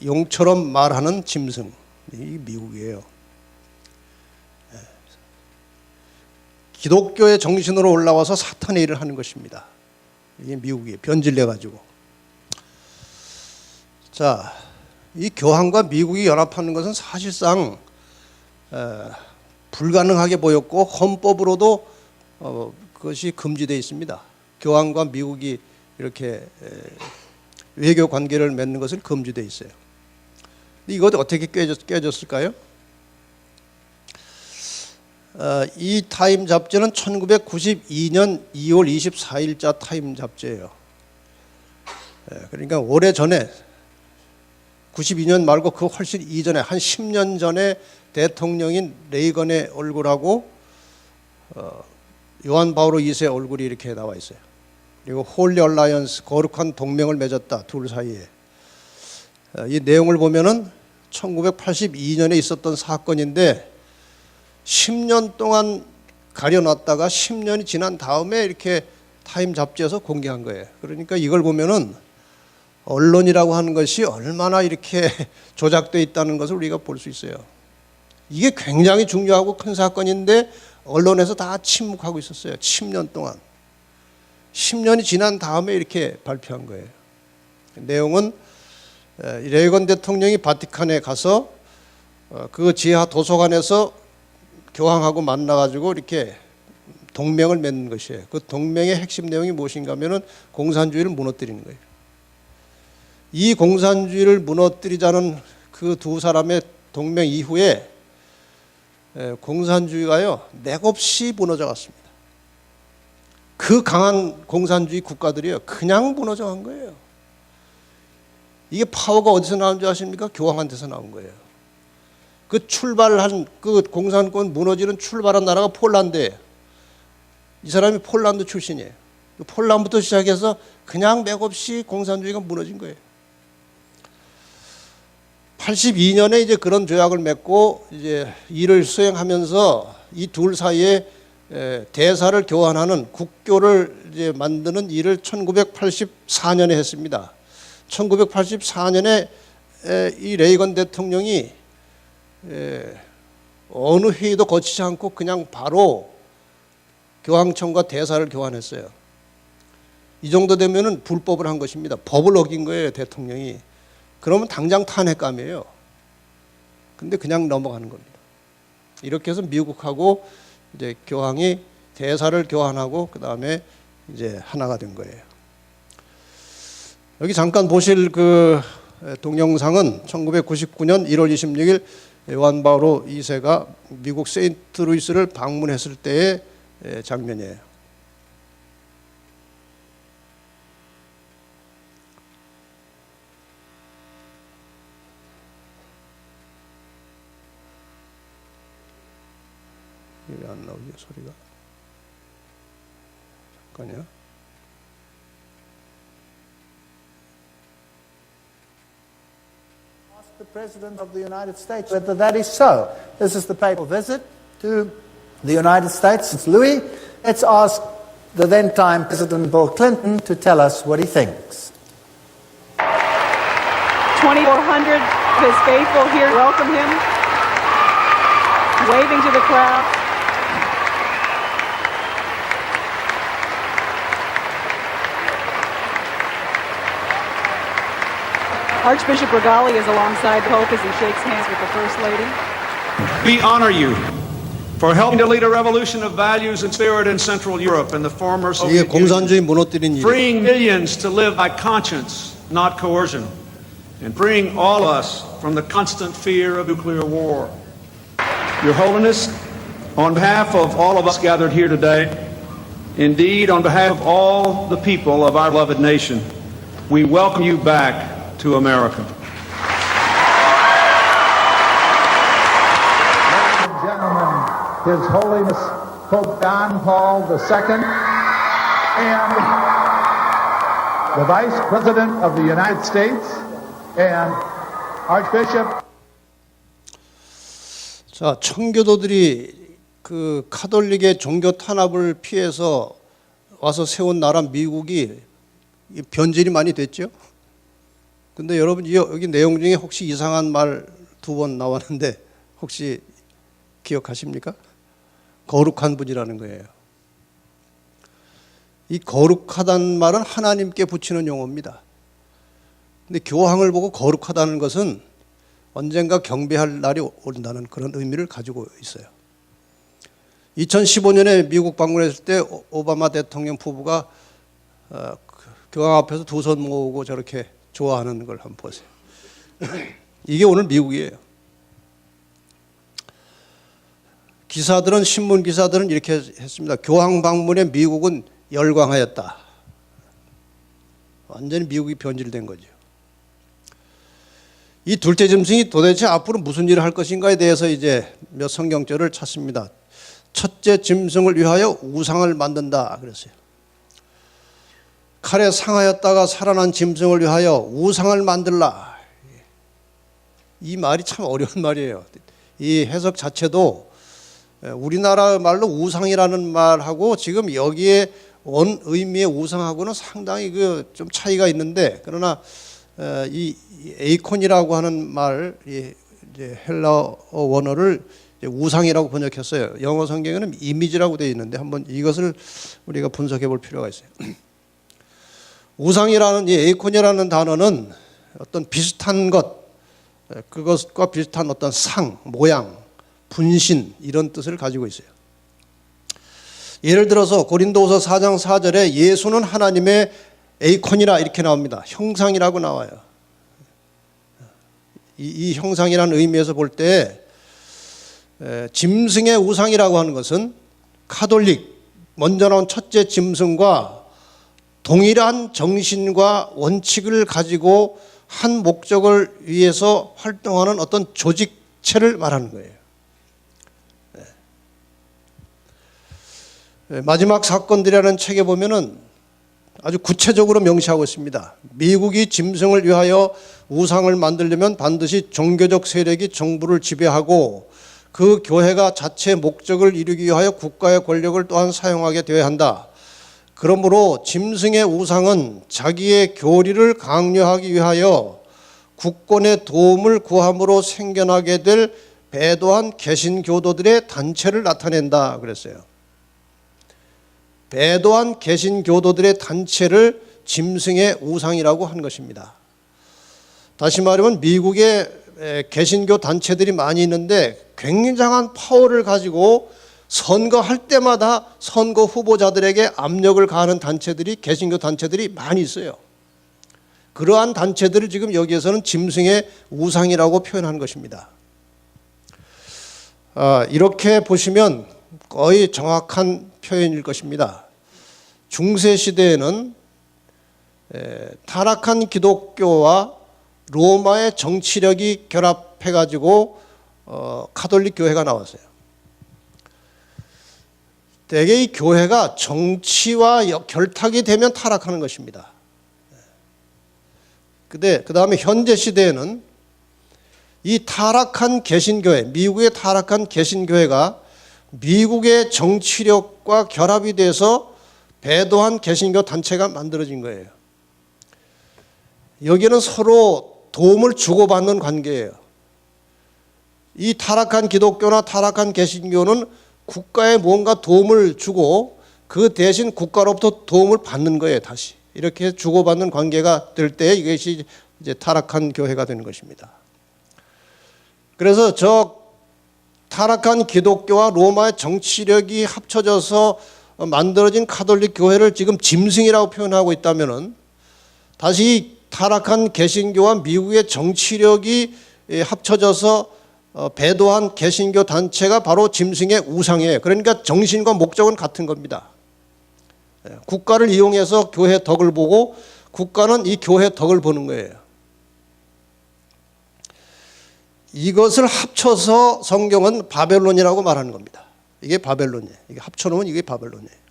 용처럼 말하는 짐승. 이 미국이에요. 기독교의 정신으로 올라와서 사탄의 일을 하는 것입니다. 이게 미국이에요. 변질돼 가지고. 자, 이 교황과 미국이 연합하는 것은 사실상 불가능하게 보였고 헌법으로도 그것이 금지되어 있습니다. 교황과 미국이 이렇게 외교 관계를 맺는 것을 금지되어 있어요. 이거 어떻게 깨졌을까요? 이 타임 잡지는 1992년 2월 24일자 타임 잡지예요. 그러니까 오래전에 92년 말고 그 훨씬 이전에 한 10년 전에 대통령인 레이건의 얼굴하고 요한 바오로 2세 얼굴이 이렇게 나와 있어요. 그리고 홀리 얼라이언스, 거룩한 동맹을 맺었다, 둘 사이에. 이 내용을 보면은 1982년에 있었던 사건인데 10년 동안 가려놨다가 10년이 지난 다음에 이렇게 타임 잡지에서 공개한 거예요. 그러니까 이걸 보면은 언론이라고 하는 것이 얼마나 이렇게 조작되어 있다는 것을 우리가 볼 수 있어요. 이게 굉장히 중요하고 큰 사건인데 언론에서 다 침묵하고 있었어요. 10년 동안. 10년이 지난 다음에 이렇게 발표한 거예요. 내용은 레이건 대통령이 바티칸에 가서 그 지하 도서관에서 교황하고 만나가지고 이렇게 동맹을 맺는 것이에요. 그 동맹의 핵심 내용이 무엇인가 하면은 공산주의를 무너뜨리는 거예요. 이 공산주의를 무너뜨리자는 그 두 사람의 동맹 이후에 공산주의가요 맥없이 무너져 갔습니다. 그 강한 공산주의 국가들이요 그냥 무너져 간 거예요. 이게 파워가 어디서 나온 줄 아십니까? 교황한테서 나온 거예요. 그 출발한 그 공산권 무너지는 출발한 나라가 폴란드예요. 이 사람이 폴란드 출신이에요. 폴란드부터 시작해서 그냥 맥없이 공산주의가 무너진 거예요. 82년에 이제 그런 조약을 맺고 이제 일을 수행하면서 이 둘 사이에 대사를 교환하는 국교를 이제 만드는 일을 1984년에 했습니다. 1984년에 이 레이건 대통령이 어느 회의도 거치지 않고 그냥 바로 교황청과 대사를 교환했어요. 이 정도 되면은 불법을 한 것입니다. 법을 어긴 거예요, 대통령이. 그러면 당장 탄핵감이에요. 근데 그냥 넘어가는 겁니다. 이렇게 해서 미국하고 이제 교황이 대사를 교환하고 그 다음에 이제 하나가 된 거예요. 여기 잠깐 보실 그 동영상은 1999년 1월 26일 요한 바오로 2세가 미국 세인트루이스를 방문했을 때의 장면이에요. 왜 안 나오지 소리가? 잠깐요. The President of the United States whether that is so. This is the papal visit to the United States. It's Louis. Let's ask the then-time President Bill Clinton to tell us what he thinks. 2,400 of his faithful here welcome him, waving to the crowd. Archbishop Regali is alongside the Pope as he shakes hands with the First Lady. We honor you for helping to lead a revolution of values and spirit in Central Europe and the former 이게 Soviet Union, 공산주의 무너뜨린 일. freeing millions to live by conscience, not coercion, and freeing all of us from the constant fear of nuclear war. Your Holiness, on behalf of all of us gathered here today, indeed on behalf of all the people of our beloved nation, we welcome you back to America. His Holiness Pope John Paul II and the Vice President of the United States and Archbishop. 자, 청교도들이 그 카톨릭의 종교 탄압을 피해서 와서 세운 나라 미국이 변질이 많이 됐죠. 근데 여러분 여기 내용 중에 혹시 이상한 말 2번 나왔는데 혹시 기억하십니까? 거룩한 분이라는 거예요. 이 거룩하다는 말은 하나님께 붙이는 용어입니다. 근데 교황을 보고 거룩하다는 것은 언젠가 경배할 날이 온다는 그런 의미를 가지고 있어요. 2015년에 미국 방문했을 때 오바마 대통령 부부가 교황 앞에서 2 손 모으고 저렇게 좋아하는 걸 한번 보세요. 이게 오늘 미국이에요. 기사들은, 신문 기사들은 이렇게 했습니다. 교황 방문에 미국은 열광하였다. 완전히 미국이 변질된 거죠. 이 둘째 짐승이 도대체 앞으로 무슨 일을 할 것인가에 대해서 이제 몇 성경절을 찾습니다. 첫째 짐승을 위하여 우상을 만든다 그랬어요. 칼에 상하였다가 살아난 짐승을 위하여 우상을 만들라. 이 말이 참 어려운 말이에요. 이 해석 자체도 우리나라 말로 우상이라는 말하고 지금 여기에 원 의미의 우상하고는 상당히 좀 차이가 있는데, 그러나 이 에이콘이라고 하는 말, 이제 헬라어 원어를 우상이라고 번역했어요. 영어 성경에는 이미지라고 되어 있는데 한번 이것을 우리가 분석해 볼 필요가 있어요. 우상이라는 이 에이콘이라는 단어는 어떤 비슷한 것, 그것과 비슷한 어떤 상, 모양, 분신 이런 뜻을 가지고 있어요. 예를 들어서 고린도후서 4장 4절에 예수는 하나님의 에이콘이라 이렇게 나옵니다. 형상이라고 나와요. 이 형상이라는 의미에서 볼 때 짐승의 우상이라고 하는 것은 카톨릭 먼저 나온 첫째 짐승과 동일한 정신과 원칙을 가지고 한 목적을 위해서 활동하는 어떤 조직체를 말하는 거예요. 마지막 사건들이라는 책에 보면은 아주 구체적으로 명시하고 있습니다. 미국이 짐승을 위하여 우상을 만들려면 반드시 종교적 세력이 정부를 지배하고 그 교회가 자체 목적을 이루기 위하여 국가의 권력을 또한 사용하게 되어야 한다. 그러므로 짐승의 우상은 자기의 교리를 강요하기 위하여 국권의 도움을 구함으로 생겨나게 될 배도한 개신교도들의 단체를 나타낸다 그랬어요. 배도한 개신교도들의 단체를 짐승의 우상이라고 한 것입니다. 다시 말하면 미국의 개신교 단체들이 많이 있는데 굉장한 파워를 가지고 선거할 때마다 선거 후보자들에게 압력을 가하는 단체들이, 개신교 단체들이 많이 있어요. 그러한 단체들을 지금 여기에서는 짐승의 우상이라고 표현한 것입니다. 이렇게 보시면 거의 정확한 표현일 것입니다. 중세 시대에는 타락한 기독교와 로마의 정치력이 결합해가지고 카톨릭 교회가 나왔어요. 대개 이 교회가 정치와 결탁이 되면 타락하는 것입니다. 근데 그 다음에 현재 시대에는 이 타락한 개신교회, 미국의 타락한 개신교회가 미국의 정치력과 결합이 돼서 배도한 개신교 단체가 만들어진 거예요. 여기는 서로 도움을 주고받는 관계예요. 이 타락한 기독교나 타락한 개신교는 국가에 뭔가 도움을 주고 그 대신 국가로부터 도움을 받는 거예요. 다시 이렇게 주고받는 관계가 될 때 이것이 이제 타락한 교회가 되는 것입니다. 그래서 저 타락한 기독교와 로마의 정치력이 합쳐져서 만들어진 카톨릭 교회를 지금 짐승이라고 표현하고 있다면은 다시 타락한 개신교와 미국의 정치력이 합쳐져서 배도한 개신교 단체가 바로 짐승의 우상이에요. 그러니까 정신과 목적은 같은 겁니다. 국가를 이용해서 교회 덕을 보고 국가는 이 교회 덕을 보는 거예요. 이것을 합쳐서 성경은 바벨론이라고 말하는 겁니다. 이게 바벨론이에요. 이게 합쳐놓으면 이게 바벨론이에요.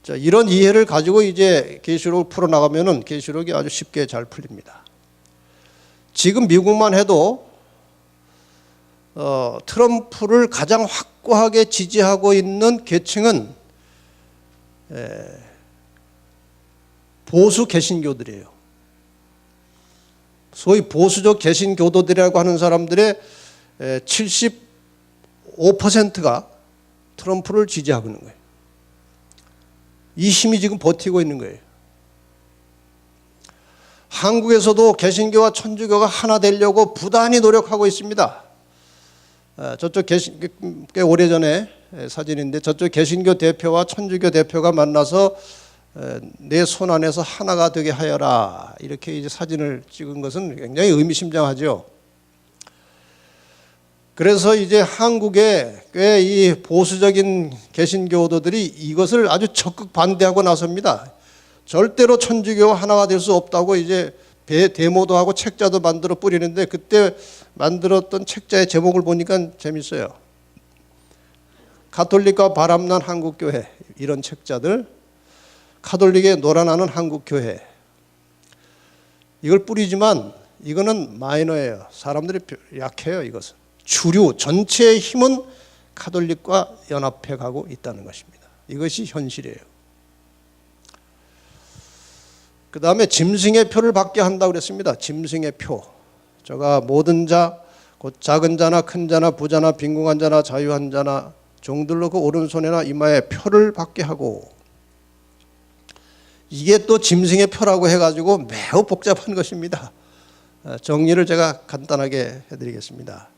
자, 이런 이해를 가지고 이제 계시록을 풀어나가면은 계시록이 아주 쉽게 잘 풀립니다. 지금 미국만 해도 트럼프를 가장 확고하게 지지하고 있는 계층은 보수 개신교들이에요. 소위 보수적 개신교도들이라고 하는 사람들의 75%가 트럼프를 지지하고 있는 거예요. 이 힘이 지금 버티고 있는 거예요. 한국에서도 개신교와 천주교가 하나 되려고 부단히 노력하고 있습니다. 저쪽 꽤 오래전에 사진인데 저쪽 개신교 대표와 천주교 대표가 만나서 내 손 안에서 하나가 되게 하여라 이렇게 이제 사진을 찍은 것은 굉장히 의미심장하죠. 그래서 이제 한국에 꽤 이 보수적인 개신교도들이 이것을 아주 적극 반대하고 나섭니다. 절대로 천주교와 하나가 될 수 없다고 이제 데모도 하고 책자도 만들어 뿌리는데 그때 만들었던 책자의 제목을 보니까 재밌어요. 가톨릭과 바람난 한국교회 이런 책자들, 카톨릭에 놀아나는 한국교회 이걸 뿌리지만 이거는 마이너예요. 사람들이 약해요. 이것은 주류 전체의 힘은 카톨릭과 연합해 가고 있다는 것입니다. 이것이 현실이에요. 그 다음에 짐승의 표를 받게 한다고 그랬습니다. 짐승의 표. 저가 모든 자, 곧 작은 자나 큰 자나 부자나 빈궁한 자나 자유한 자나 종들로 그 오른손이나 이마에 표를 받게 하고, 이게 또 짐승의 표라고 해가지고 매우 복잡한 것입니다. 정리를 제가 간단하게 해드리겠습니다.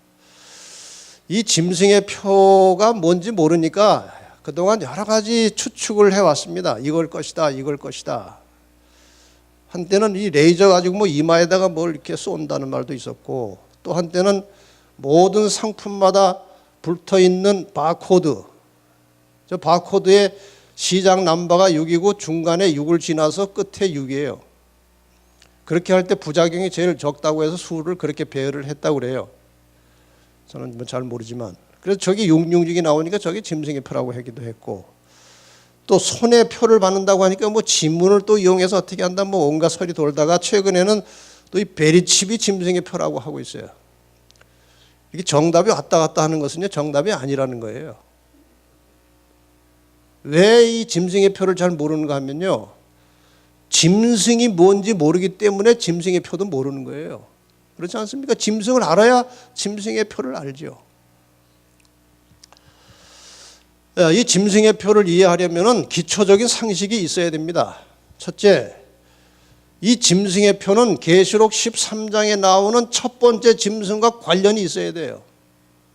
이 짐승의 표가 뭔지 모르니까 그동안 여러 가지 추측을 해왔습니다. 이걸 것이다, 이걸 것이다. 한때는 이 레이저 가지고 뭐 이마에다가 뭘 이렇게 쏜다는 말도 있었고, 또 한때는 모든 상품마다 붙어 있는 바코드, 저 바코드에 시작 넘버가 6이고 중간에 6을 지나서 끝에 6이에요. 그렇게 할 때 부작용이 제일 적다고 해서 수를 그렇게 배열을 했다고 그래요. 저는 뭐 잘 모르지만. 그래서 저기 666이 나오니까 저게 짐승의 표라고 하기도 했고, 또 손에 표를 받는다고 하니까 뭐 지문을 또 이용해서 어떻게 한다 뭐 온갖 설이 돌다가 최근에는 또 이 베리칩이 짐승의 표라고 하고 있어요. 이게 정답이 왔다 갔다 하는 것은요, 정답이 아니라는 거예요. 왜 이 짐승의 표를 잘 모르는가 하면요, 짐승이 뭔지 모르기 때문에 짐승의 표도 모르는 거예요. 그렇지 않습니까? 짐승을 알아야 짐승의 표를 알죠. 이 짐승의 표를 이해하려면 기초적인 상식이 있어야 됩니다. 첫째, 이 짐승의 표는 계시록 13장에 나오는 첫 번째 짐승과 관련이 있어야 돼요.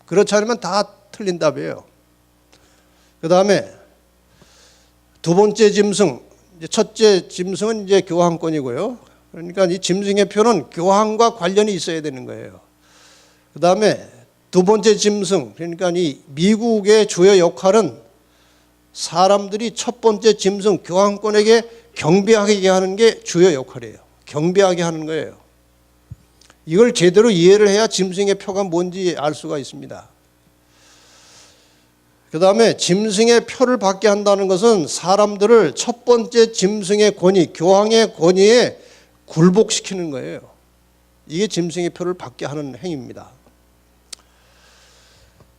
그렇지 않으면 다 틀린 답이에요. 그 다음에 두 번째 짐승, 첫째 짐승은 이제 교황권이고요. 그러니까 이 짐승의 표는 교황과 관련이 있어야 되는 거예요. 그 다음에 두 번째 짐승, 그러니까 이 미국의 주요 역할은 사람들이 첫 번째 짐승 교황권에게 경배하게 하는 게 주요 역할이에요. 경배하게 하는 거예요. 이걸 제대로 이해를 해야 짐승의 표가 뭔지 알 수가 있습니다. 그 다음에 짐승의 표를 받게 한다는 것은 사람들을 첫 번째 짐승의 권위, 교황의 권위에 굴복시키는 거예요. 이게 짐승의 표를 받게 하는 행위입니다.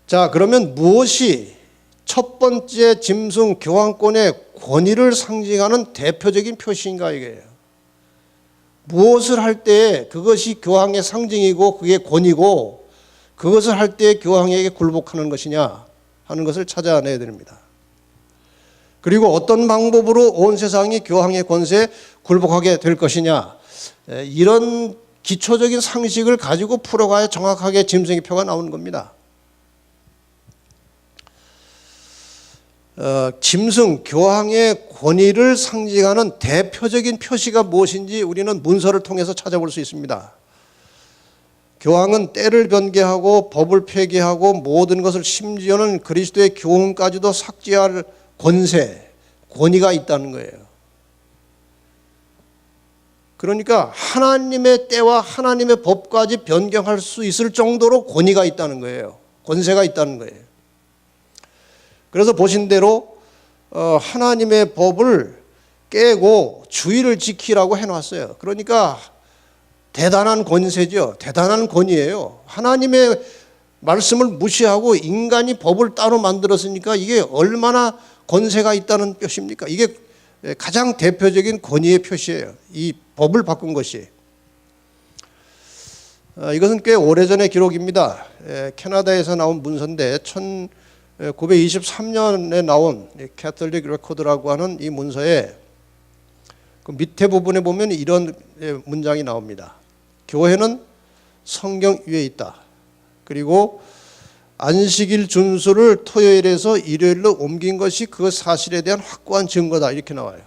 자, 그러면 무엇이 첫 번째 짐승 교황권의 권위를 상징하는 대표적인 표시인가 이게요. 무엇을 할 때 그것이 교황의 상징이고 그게 권위고 그것을 할 때 교황에게 굴복하는 것이냐 하는 것을 찾아내야 됩니다. 그리고 어떤 방법으로 온 세상이 교황의 권세에 굴복하게 될 것이냐, 이런 기초적인 상식을 가지고 풀어가야 정확하게 짐승의 표가 나오는 겁니다. 짐승, 교황의 권위를 상징하는 대표적인 표시가 무엇인지 우리는 문서를 통해서 찾아볼 수 있습니다. 교황은 때를 변개하고 법을 폐기하고 모든 것을, 심지어는 그리스도의 교훈까지도 삭제할 권세, 권위가 있다는 거예요. 그러니까 하나님의 때와 하나님의 법까지 변경할 수 있을 정도로 권위가 있다는 거예요. 권세가 있다는 거예요. 그래서 보신 대로 하나님의 법을 깨고 주의를 지키라고 해놨어요. 그러니까 대단한 권세죠. 대단한 권위예요. 하나님의 말씀을 무시하고 인간이 법을 따로 만들었으니까 이게 얼마나 권세가 있다는 뜻입니까? 이게 가장 대표적인 권위의 표시예요. 이 법을 바꾼 것이. 이것은 꽤 오래전의 기록입니다. 캐나다에서 나온 문서인데 1923년에 나온 캐톨릭 레코드라고 하는 이 문서에 그 밑에 부분에 보면 이런 문장이 나옵니다. 교회는 성경 위에 있다. 그리고 안식일 준수를 토요일에서 일요일로 옮긴 것이 그 사실에 대한 확고한 증거다. 이렇게 나와요.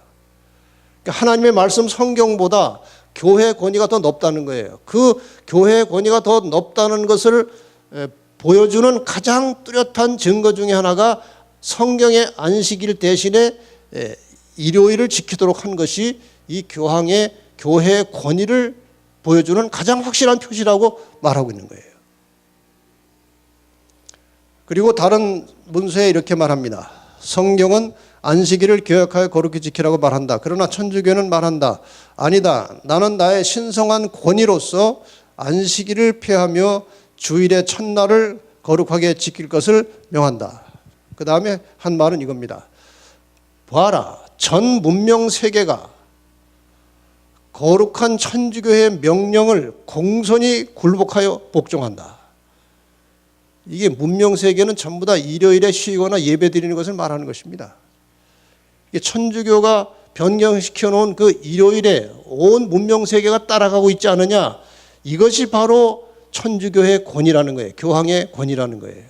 그러니까 하나님의 말씀 성경보다 교회의 권위가 더 높다는 거예요. 그 교회의 권위가 더 높다는 것을 보여주는 가장 뚜렷한 증거 중에 하나가 성경의 안식일 대신에 일요일을 지키도록 한 것이 이 교회의 권위를 보여주는 가장 확실한 표시라고 말하고 있는 거예요. 그리고 다른 문서에 이렇게 말합니다. 성경은 안식일을 교역하여 거룩히 지키라고 말한다. 그러나 천주교는 말한다. 아니다. 나는 나의 신성한 권위로서 안식일을 폐하며 주일의 첫날을 거룩하게 지킬 것을 명한다. 그 다음에 한 말은 이겁니다. 봐라. 전 문명 세계가 거룩한 천주교의 명령을 공손히 굴복하여 복종한다. 이게 문명 세계는 전부 다 일요일에 쉬거나 예배 드리는 것을 말하는 것입니다. 이게 천주교가 변경시켜 놓은 그 일요일에 온 문명 세계가 따라가고 있지 않느냐? 이것이 바로 천주교의 권위라는 거예요. 교황의 권위라는 거예요.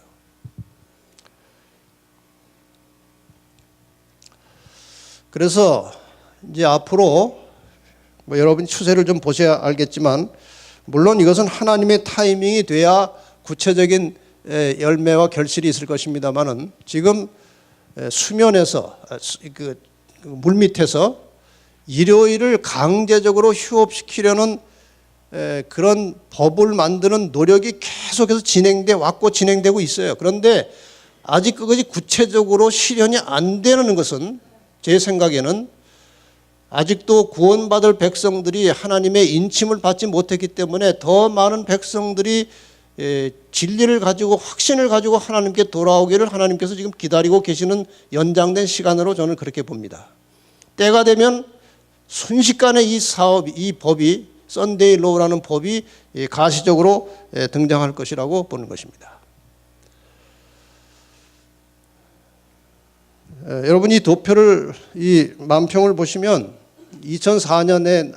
그래서 이제 앞으로 여러분 추세를 좀 보셔야 알겠지만 물론 이것은 하나님의 타이밍이 돼야 구체적인 열매와 결실이 있을 것입니다만은 지금 수면에서 그 물밑에서 일요일을 강제적으로 휴업시키려는 그런 법을 만드는 노력이 계속해서 진행돼 왔고 진행되고 있어요. 그런데 아직 그것이 구체적으로 실현이 안 되는 것은 제 생각에는 아직도 구원받을 백성들이 하나님의 인침을 받지 못했기 때문에 더 많은 백성들이 진리를 가지고 확신을 가지고 하나님께 돌아오기를 하나님께서 지금 기다리고 계시는 연장된 시간으로 저는 그렇게 봅니다. 때가 되면 순식간에 이 법이 썬데이 로우라는 법이 가시적으로 등장할 것이라고 보는 것입니다. 여러분 이 도표를 이 만평을 보시면 2004년에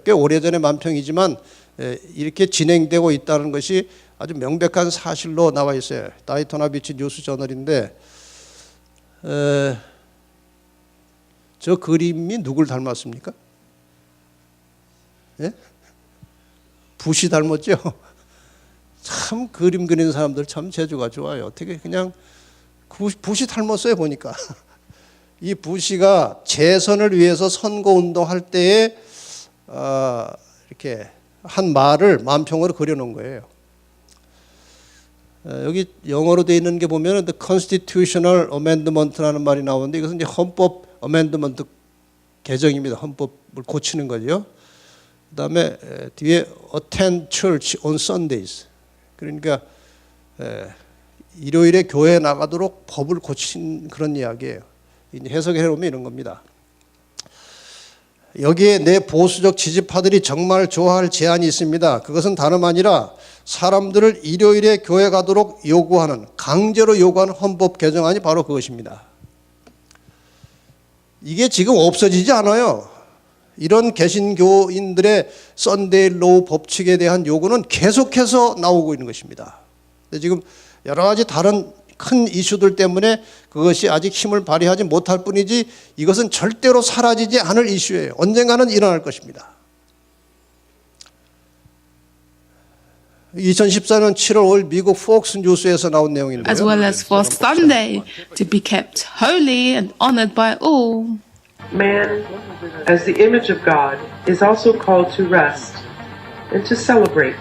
꽤 오래전의 만평이지만 이렇게 진행되고 있다는 것이 아주 명백한 사실로 나와 있어요. 다이토나 비치 뉴스 저널인데 저 그림이 누굴 닮았습니까? 예? 부시 닮았죠? 참 그림 그리는 사람들 참 재주가 좋아요. 어떻게 그냥 부시 닮았어요 보니까. 이 부시가 재선을 위해서 선거운동할 때에 이렇게 한 말을 만평으로 그려놓은 거예요. 여기 영어로 되어 있는 게 보면 The Constitutional Amendment라는 말이 나오는데 이것은 이제 헌법 어멘드먼트 개정입니다. 헌법을 고치는 거죠. 그다음에 뒤에 Attend Church on Sundays. 그러니까 일요일에 교회에 나가도록 법을 고친 그런 이야기예요. 해석해 보면 이런 겁니다. 여기에 내 보수적 지지파들이 정말 좋아할 제안이 있습니다. 그것은 다름 아니라 사람들을 일요일에 교회 가도록 요구하는, 강제로 요구하는 헌법 개정안이 바로 그것입니다. 이게 지금 없어지지 않아요. 이런 개신교인들의 썬데이 로우 법칙에 대한 요구는 계속해서 나오고 있는 것입니다. 근데 지금 여러 가지 다른 큰 이슈들 때문에 그것이 아직 힘을 발휘하지 못할 뿐이지 이것은 절대로 사라지지 않을 이슈예요. 언젠가는 일어날 것입니다. 2014년 7월 5일 미국 폭스 뉴스에서 나온 내용인데요. as well as for Sunday to be kept holy and honored by all. Man, as the image of God, is also called to rest and to celebrate.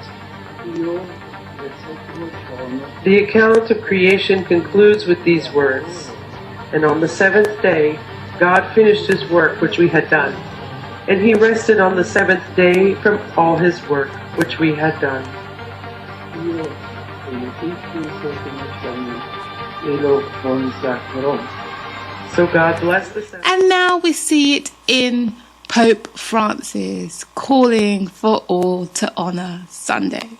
The account of creation concludes with these words, "And on the seventh day, God finished his work which we had done, and he rested on the seventh day from all his work which we had done." So God blessed the Sabbath. And now we see it in Pope Francis calling for all to honor Sunday.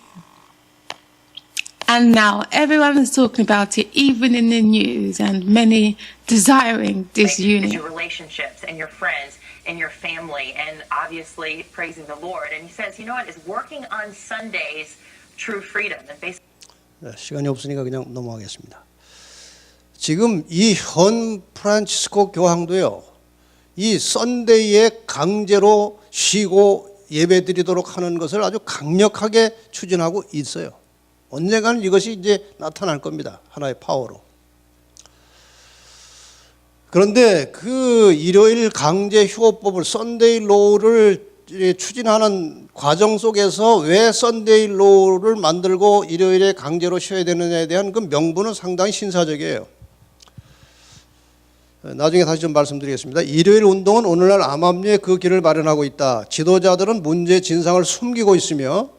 And now everyone is talking about it, even in the news, and many desiring disunion. Your relationships and your friends and your family, and obviously praising the Lord. And he says, you know what, is working on Sundays true freedom? And basically, 네, 시간이 없으니까 그냥 넘어가겠습니다. 지금 이 현 프란치스코 교황도요, 이 썬데이에 강제로 쉬고 예배드리도록 하는 것을 아주 강력하게 추진하고 있어요. 언젠가는 이것이 이제 나타날 겁니다. 하나의 파워로. 그런데 그 일요일 강제 휴업법을 썬데이 로우를 추진하는 과정 속에서 왜 썬데이 로우를 만들고 일요일에 강제로 쉬어야 되느냐에 대한 그 명분은 상당히 신사적이에요. 나중에 다시 좀 말씀드리겠습니다. 일요일 운동은 오늘날 암암리에 그 길을 마련하고 있다. 지도자들은 문제의 진상을 숨기고 있으며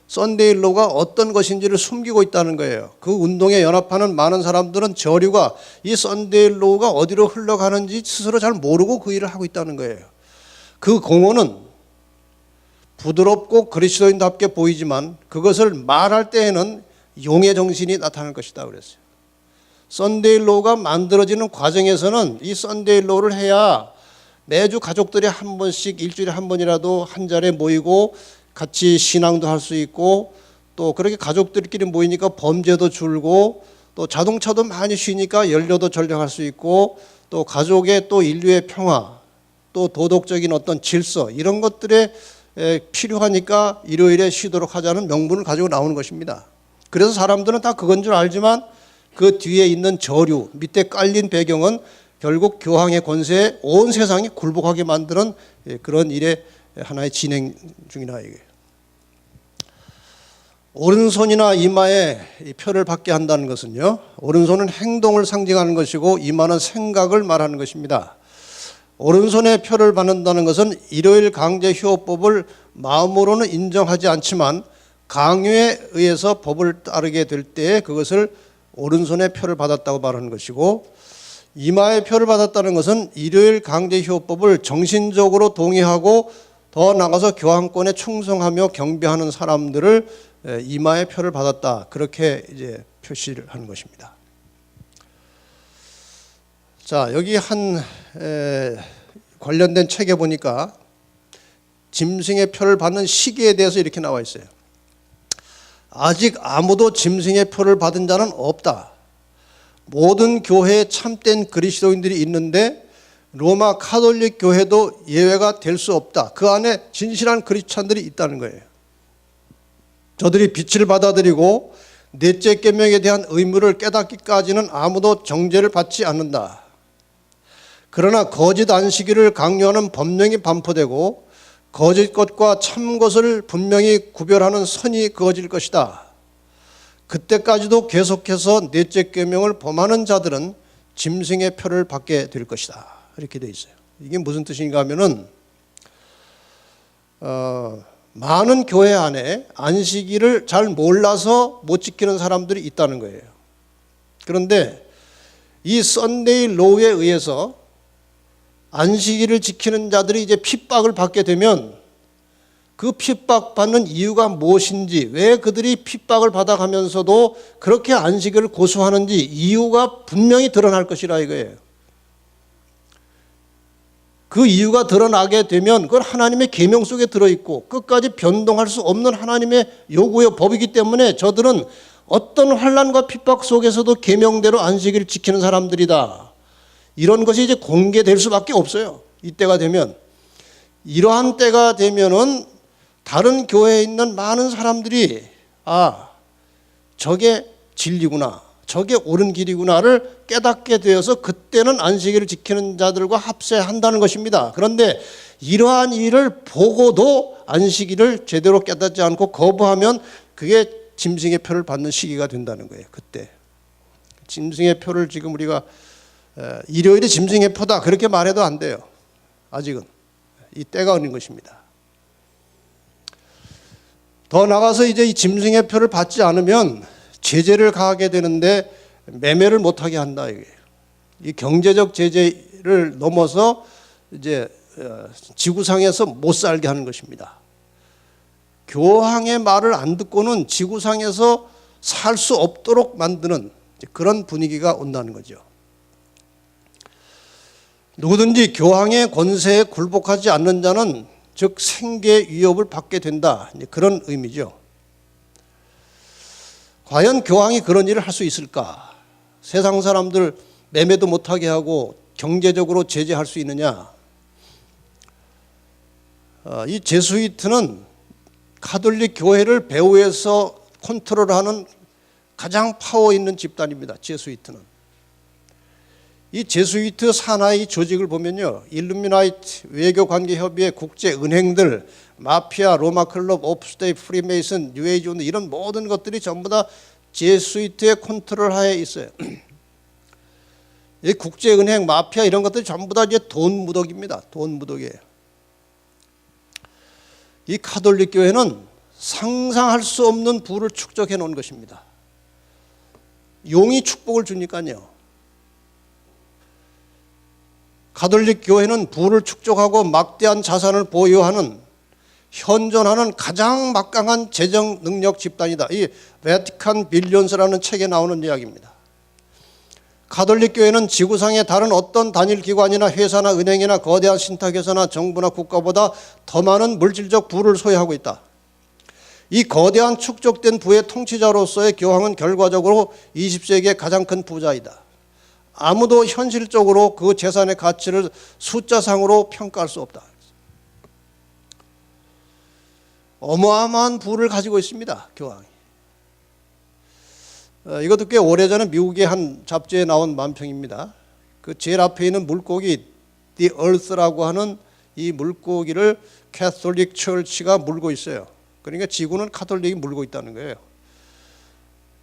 썬데이 로우가 어떤 것인지를 숨기고 있다는 거예요. 그 운동에 연합하는 많은 사람들은 저류가 이 썬데이 로우가 어디로 흘러가는지 스스로 잘 모르고 그 일을 하고 있다는 거예요. 그 공헌은 부드럽고 그리스도인답게 보이지만 그것을 말할 때에는 용의 정신이 나타날 것이다 그랬어요. 썬데이 로우가 만들어지는 과정에서는 이 썬데이 로우를 해야 매주 가족들이 한 번씩 일주일에 한 번이라도 한 자리에 모이고 같이 신앙도 할 수 있고 또 그렇게 가족들끼리 모이니까 범죄도 줄고 또 자동차도 많이 쉬니까 연료도 절약할 수 있고 또 가족의 또 인류의 평화 또 도덕적인 어떤 질서 이런 것들에 필요하니까 일요일에 쉬도록 하자는 명분을 가지고 나오는 것입니다. 그래서 사람들은 다 그건 줄 알지만 그 뒤에 있는 저류 밑에 깔린 배경은 결국 교황의 권세에 온 세상이 굴복하게 만드는 그런 일의 하나의 진행 중이라 이거예요. 오른손이나 이마에 표를 받게 한다는 것은요, 오른손은 행동을 상징하는 것이고 이마는 생각을 말하는 것입니다. 오른손에 표를 받는다는 것은 일요일 강제 휴업법을 마음으로는 인정하지 않지만 강요에 의해서 법을 따르게 될 때 그것을 오른손에 표를 받았다고 말하는 것이고, 이마에 표를 받았다는 것은 일요일 강제 휴업법을 정신적으로 동의하고 더 나아가서 교황권에 충성하며 경배하는 사람들을 이마에 표를 받았다, 그렇게 이제 표시를 하는 것입니다. 자, 여기 한 관련된 책에 보니까 짐승의 표를 받는 시기에 대해서 이렇게 나와 있어요. 아직 아무도 짐승의 표를 받은 자는 없다. 모든 교회에 참된 그리스도인들이 있는데 로마 카톨릭 교회도 예외가 될 수 없다. 그 안에 진실한 그리스찬들이 있다는 거예요. 저들이 빛을 받아들이고 넷째 계명에 대한 의무를 깨닫기까지는 아무도 정죄를 받지 않는다. 그러나 거짓 안식일을 강요하는 법령이 반포되고 거짓 것과 참 것을 분명히 구별하는 선이 그어질 것이다. 그때까지도 계속해서 넷째 계명을 범하는 자들은 짐승의 표를 받게 될 것이다. 이렇게 돼 있어요. 이게 무슨 뜻인가 하면은 많은 교회 안에 안식일을 잘 몰라서 못 지키는 사람들이 있다는 거예요. 그런데 이 썬데이 로우에 의해서 안식일을 지키는 자들이 이제 핍박을 받게 되면 그 핍박받는 이유가 무엇인지, 왜 그들이 핍박을 받아가면서도 그렇게 안식일을 고수하는지 이유가 분명히 드러날 것이라 이거예요. 그 이유가 드러나게 되면 그건 하나님의 계명 속에 들어있고 끝까지 변동할 수 없는 하나님의 요구의 법이기 때문에 저들은 어떤 환난과 핍박 속에서도 계명대로 안식일을 지키는 사람들이다. 이런 것이 이제 공개될 수밖에 없어요. 이때가 되면. 이러한 때가 되면은 다른 교회에 있는 많은 사람들이 저게 진리구나, 저게 옳은 길이구나를 깨닫게 되어서 그때는 안식일을 지키는 자들과 합세한다는 것입니다. 그런데 이러한 일을 보고도 안식일을 제대로 깨닫지 않고 거부하면 그게 짐승의 표를 받는 시기가 된다는 거예요. 그때 짐승의 표를 지금 우리가 일요일이 짐승의 표다 그렇게 말해도 안 돼요. 아직은 이 때가 오는 것입니다. 더 나가서 이제 이 짐승의 표를 받지 않으면 제재를 가하게 되는데 매매를 못하게 한다 이게. 이 경제적 제재를 넘어서 이제 지구상에서 못 살게 하는 것입니다. 교황의 말을 안 듣고는 지구상에서 살 수 없도록 만드는 그런 분위기가 온다는 거죠. 누구든지 교황의 권세에 굴복하지 않는 자는 즉 생계 위협을 받게 된다. 그런 의미죠. 과연 교황이 그런 일을 할 수 있을까? 세상 사람들 매매도 못하게 하고 경제적으로 제재할 수 있느냐? 이 제수이트는 가톨릭 교회를 배후에서 컨트롤하는 가장 파워 있는 집단입니다. 제수이트는. 이 제수이트 산하의 조직을 보면요, 일루미나이트, 외교관계협의회, 국제은행들, 마피아, 로마클럽, 오프스테이, 프리메이슨, 뉴에이지 운동 이런 모든 것들이 전부 다 제수이트의 컨트롤 하에 있어요. 이 국제은행, 마피아 이런 것들이 전부 다 이제 돈 무덕입니다. 돈 무덕이에요. 이 가톨릭 교회는 상상할 수 없는 부를 축적해 놓은 것입니다. 용이 축복을 주니까요. 가톨릭 교회는 부를 축적하고 막대한 자산을 보유하는 현존하는 가장 막강한 재정 능력 집단이다. 이 베티칸 빌리언스라는 책에 나오는 이야기입니다. 가톨릭 교회는 지구상의 다른 어떤 단일 기관이나 회사나 은행이나 거대한 신탁회사나 정부나 국가보다 더 많은 물질적 부를 소유하고 있다. 이 거대한 축적된 부의 통치자로서의 교황은 결과적으로 20세기의 가장 큰 부자이다. 아무도 현실적으로 그 재산의 가치를 숫자상으로 평가할 수 없다. 어마어마한 부를 가지고 있습니다. 교황이. 이것도 꽤 오래전에 미국의 한 잡지에 나온 만평입니다. 그 제일 앞에 있는 물고기 The Earth라고 하는 이 물고기를 캐톨릭 처치가 물고 있어요. 그러니까 지구는 카톨릭이 물고 있다는 거예요.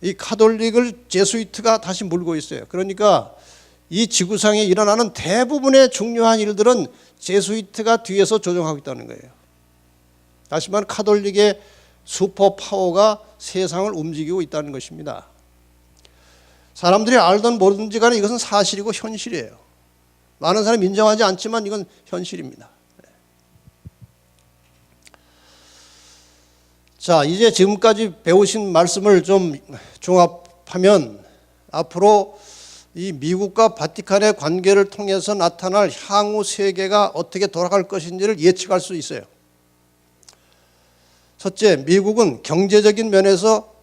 이 카톨릭을 제수이트가 다시 물고 있어요. 그러니까 이 지구상에 일어나는 대부분의 중요한 일들은 제수이트가 뒤에서 조정하고 있다는 거예요. 다시 말하면 카톨릭의 슈퍼파워가 세상을 움직이고 있다는 것입니다. 사람들이 알든 모르든지 간에 이것은 사실이고 현실이에요. 많은 사람이 인정하지 않지만 이건 현실입니다. 자, 이제 지금까지 배우신 말씀을 좀 종합하면 앞으로 이 미국과 바티칸의 관계를 통해서 나타날 향후 세계가 어떻게 돌아갈 것인지를 예측할 수 있어요. 첫째, 미국은 경제적인 면에서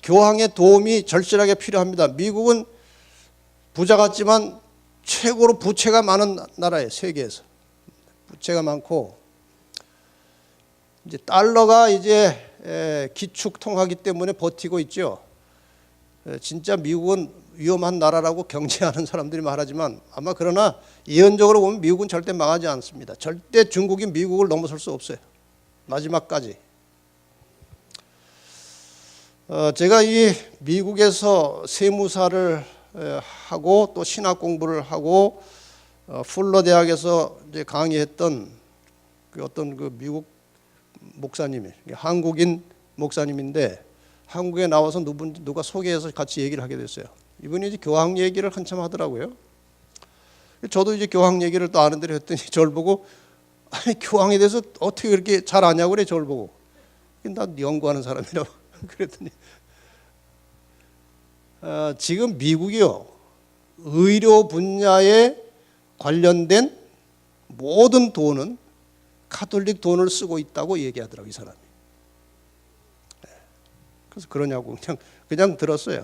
교황의 도움이 절실하게 필요합니다. 미국은 부자 같지만 최고로 부채가 많은 나라예요. 세계에서. 부채가 많고 이제 달러가 이제 기축통하기 때문에 버티고 있죠. 진짜 미국은 위험한 나라라고 경제하는 사람들이 말하지만 아마 그러나 예언적으로 보면 미국은 절대 망하지 않습니다. 절대 중국이 미국을 넘어설 수 없어요. 마지막까지. 제가 이 미국에서 세무사를 하고 또 신학 공부를 하고 풀러 대학에서 이제 강의했던 그 어떤 그 미국 목사님이 한국인 목사님인데 한국에 나와서 누가 소개해서 같이 얘기를 하게 됐어요. 이분이 이제 교황 얘기를 한참 하더라고요. 저도 이제 교황 얘기를 또 아는 대로 했더니 저를 보고 아니 교황에 대해서 어떻게 그렇게 잘 아냐고 그래. 저를 보고 나 연구하는 사람이라고 그랬더니 지금 미국이요 의료 분야에 관련된 모든 돈은 카톨릭 돈을 쓰고 있다고 얘기하더라고요. 이 사람이. 그래서 그러냐고 그냥 들었어요.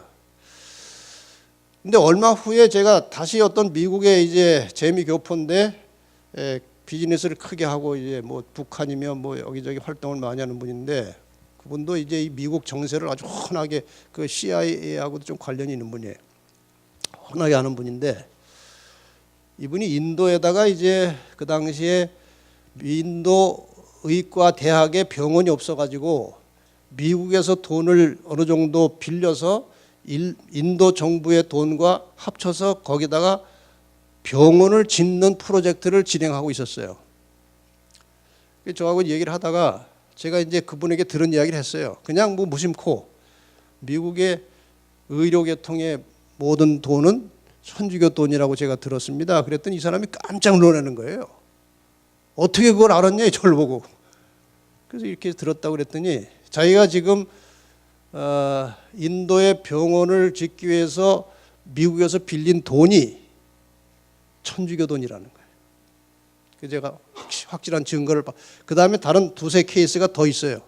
근데 얼마 후에 제가 다시 어떤 미국의 이제 재미교포인데 비즈니스를 크게 하고 이제 뭐 북한이며 뭐 여기저기 활동을 많이 하는 분인데 그분도 이제 이 미국 정세를 아주 훤하게 그 CIA하고도 좀 관련이 있는 분이에요. 훤하게 하는 분인데 이분이 인도에다가 이제 그 당시에 인도 의과 대학에 병원이 없어가지고 미국에서 돈을 어느 정도 빌려서 인도 정부의 돈과 합쳐서 거기다가 병원을 짓는 프로젝트를 진행하고 있었어요. 저하고 얘기를 하다가 제가 이제 그분에게 들은 이야기를 했어요. 그냥 뭐 무심코 미국의 의료계통의 모든 돈은 천주교 돈이라고 제가 들었습니다. 그랬더니 이 사람이 깜짝 놀라는 거예요. 어떻게 그걸 알았냐, 저를 보고. 그래서 이렇게 들었다고 그랬더니 자기가 지금 인도의 병원을 짓기 위해서 미국에서 빌린 돈이 천주교 돈이라는 거예요. 그래서 제가 확실한 증거를 그 다음에 다른 두세 케이스가 더 있어요.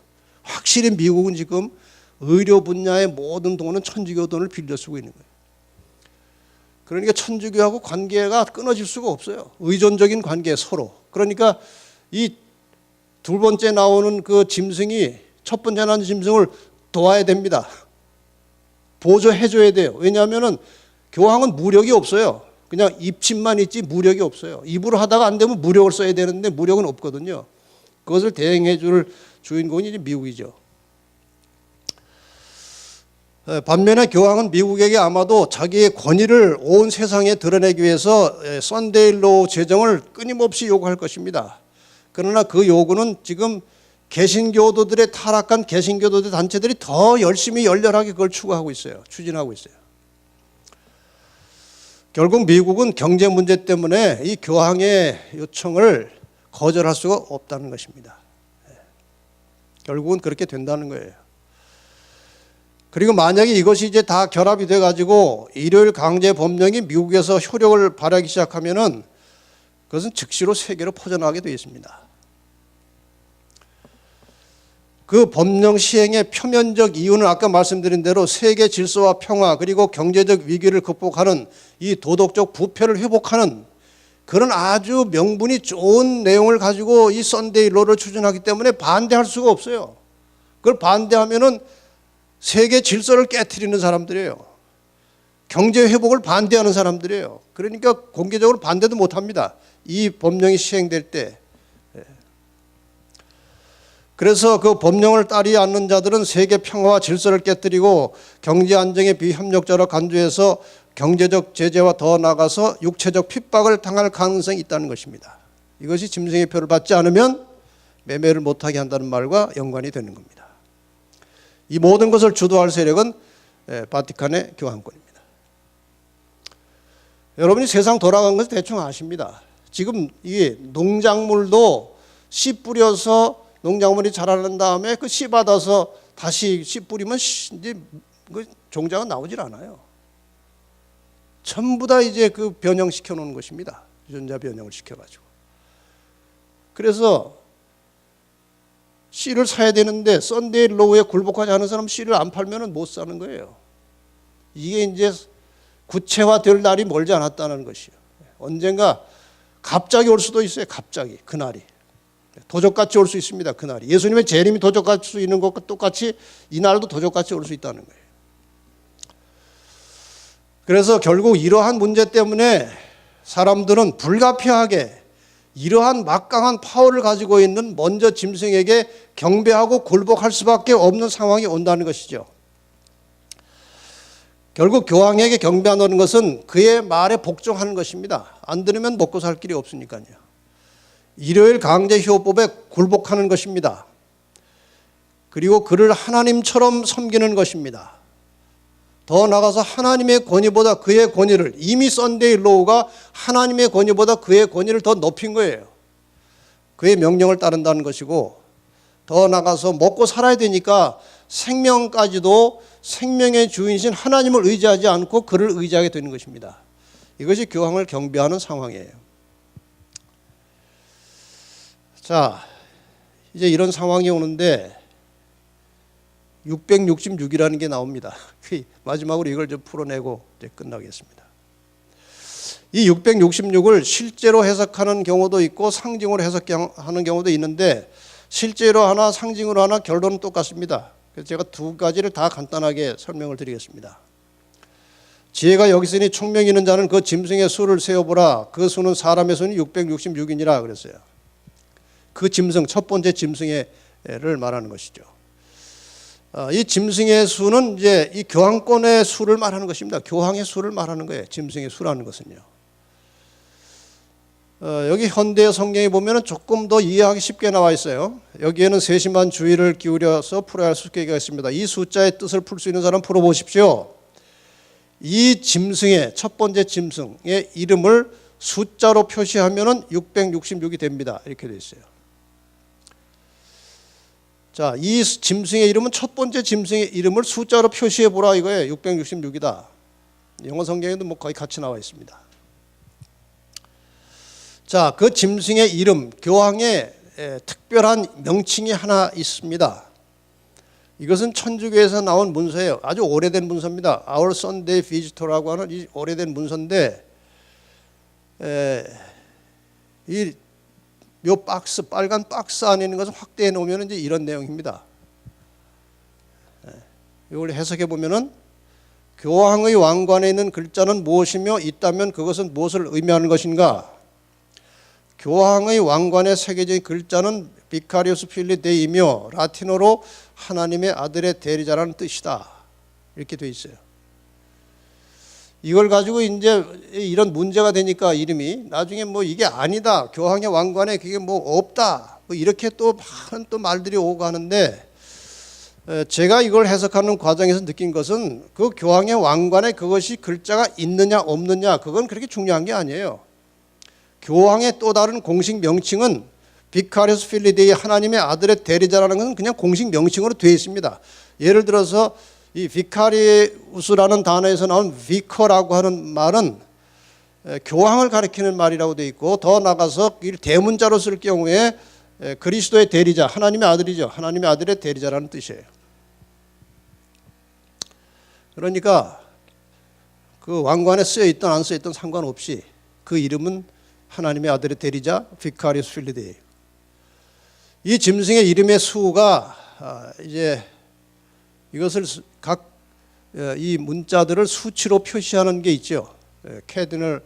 확실히 미국은 지금 의료 분야의 모든 돈은 천주교 돈을 빌려 쓰고 있는 거예요. 그러니까 천주교하고 관계가 끊어질 수가 없어요. 의존적인 관계 서로. 그러니까 이 두 번째 나오는 그 짐승이 첫 번째 나오는 짐승을 도와야 됩니다. 보조해줘야 돼요. 왜냐하면 교황은 무력이 없어요. 그냥 입침만 있지 무력이 없어요. 입으로 하다가 안 되면 무력을 써야 되는데 무력은 없거든요. 그것을 대행해 줄 주인공이 이제 미국이죠. 반면에 교황은 미국에게 아마도 자기의 권위를 온 세상에 드러내기 위해서 선데이 로우 제정을 끊임없이 요구할 것입니다. 그러나 그 요구는 지금 개신교도들의 타락한 개신교도들 단체들이 더 열심히 열렬하게 그걸 추구하고 있어요. 추진하고 있어요. 결국 미국은 경제 문제 때문에 이 교황의 요청을 거절할 수가 없다는 것입니다. 결국은 그렇게 된다는 거예요. 그리고 만약에 이것이 이제 다 결합이 돼가지고 일요일 강제 법령이 미국에서 효력을 발휘하기 시작하면은 그것은 즉시로 세계로 퍼져나가게 되어 있습니다. 그 법령 시행의 표면적 이유는 아까 말씀드린 대로 세계 질서와 평화 그리고 경제적 위기를 극복하는 이 도덕적 부패를 회복하는 그런 아주 명분이 좋은 내용을 가지고 이 선데이 로를 추진하기 때문에 반대할 수가 없어요. 그걸 반대하면은 세계 질서를 깨트리는 사람들이에요. 경제 회복을 반대하는 사람들이에요. 그러니까 공개적으로 반대도 못합니다. 이 법령이 시행될 때. 그래서 그 법령을 따르지 않는 자들은 세계 평화와 질서를 깨뜨리고 경제 안정에 비협력자로 간주해서 경제적 제재와 더 나아가서 육체적 핍박을 당할 가능성이 있다는 것입니다. 이것이 짐승의 표를 받지 않으면 매매를 못하게 한다는 말과 연관이 되는 겁니다. 이 모든 것을 주도할 세력은 바티칸의 교황권입니다. 여러분이 세상 돌아간 것을 대충 아십니다. 지금 이 농작물도 씨 뿌려서 농작물이 자라는 다음에 그 씨 받아서 다시 씨 뿌리면 이제 그 종자가 나오질 않아요. 전부 다 이제 그 변형시켜 놓은 것입니다. 유전자 변형을 시켜가지고. 그래서 씨를 사야 되는데 선데이 로우에 굴복하지 않은 사람 씨를 안 팔면 못 사는 거예요. 이게 이제 구체화될 날이 멀지 않았다는 것이요. 언젠가 갑자기 올 수도 있어요. 갑자기 그날이. 도적같이 올 수 있습니다. 그날이. 예수님의 재림이 도적같이 수 있는 것과 똑같이 이 날도 도적같이 올 수 있다는 거예요. 그래서 결국 이러한 문제 때문에 사람들은 불가피하게 이러한 막강한 파워를 가지고 있는 먼저 짐승에게 경배하고 굴복할 수밖에 없는 상황이 온다는 것이죠. 결국 교황에게 경배하는 것은 그의 말에 복종하는 것입니다. 안 들으면 먹고 살 길이 없으니까요. 일요일 강제휴업법에 굴복하는 것입니다. 그리고 그를 하나님처럼 섬기는 것입니다. 더 나아가서 하나님의 권위보다 그의 권위를 이미 선데이 로우가 하나님의 권위보다 그의 권위를 더 높인 거예요. 그의 명령을 따른다는 것이고 더 나아가서 먹고 살아야 되니까 생명까지도 생명의 주인이신 하나님을 의지하지 않고 그를 의지하게 되는 것입니다. 이것이 교황을 경배하는 상황이에요. 자, 이제 이런 상황이 오는데 666이라는 게 나옵니다. 마지막으로 이걸 좀 풀어내고 이제 끝나겠습니다. 이 666을 실제로 해석하는 경우도 있고 상징으로 해석하는 경우도 있는데 실제로 하나 상징으로 하나 결론은 똑같습니다. 그래서 제가 두 가지를 다 간단하게 설명을 드리겠습니다. 지혜가 여기 있으니 총명이 있는 자는 그 짐승의 수를 세어보라. 그 수는 사람의 수는 666이니라 그랬어요. 그 짐승, 첫 번째 짐승을 말하는 것이죠. 이 짐승의 수는 이제 이 교황권의 수를 말하는 것입니다. 교황의 수를 말하는 거예요. 짐승의 수라는 것은요. 여기 현대 성경에 보면은 조금 더 이해하기 쉽게 나와 있어요. 여기에는 세심한 주의를 기울여서 풀어야 할 수께가 있습니다. 이 숫자의 뜻을 풀 수 있는 사람 풀어보십시오. 이 짐승의 첫 번째 짐승의 이름을 숫자로 표시하면은 666이 됩니다. 이렇게 돼 있어요. 자, 이 짐승의 이름은 첫 번째 짐승의 이름을 숫자로 표시해 보라 이거예요. 666이다. 영어 성경에도 뭐 거의 같이 나와 있습니다. 자, 그 짐승의 이름, 교황의 특별한 명칭이 하나 있습니다. 이것은 천주교에서 나온 문서예요. 아주 오래된 문서입니다. Our Sunday Visitor라고 하는 이 오래된 문서인데 이 박스, 빨간 박스 안에 있는 것을 확대해 놓으면 이제 이런 내용입니다. 이걸 해석해 보면은 교황의 왕관에 있는 글자는 무엇이며 있다면 그것은 무엇을 의미하는 것인가? 교황의 왕관에 새겨진 글자는 비카리우스 필리 데이이며 라틴어로 하나님의 아들의 대리자라는 뜻이다. 이렇게 돼 있어요. 이걸 가지고 이제 이런 문제가 되니까 이름이 나중에 뭐 이게 아니다. 교황의 왕관에 그게 뭐 없다. 뭐 이렇게 또 많은 또 말들이 오고 하는데 제가 이걸 해석하는 과정에서 느낀 것은 그 교황의 왕관에 그것이 글자가 있느냐 없느냐 그건 그렇게 중요한 게 아니에요. 교황의 또 다른 공식 명칭은 비카리우스 필리 데이 하나님의 아들의 대리자라는 것은 그냥 공식 명칭으로 되어 있습니다. 예를 들어서 이 비카리우스라는 단어에서 나온 비커라고 하는 말은 교황을 가리키는 말이라고 되어 있고 더 나가서 대문자로 쓸 경우에 그리스도의 대리자, 하나님의 아들이죠. 하나님의 아들의 대리자라는 뜻이에요. 그러니까 그 왕관에 쓰여 있든 안 쓰여 있든 상관없이 그 이름은 하나님의 아들의 대리자 비카리우스 필리 데이. 이 짐승의 이름의 수가 이제 이것을 각 이 문자들을 수치로 표시하는 게 있죠. 캐디널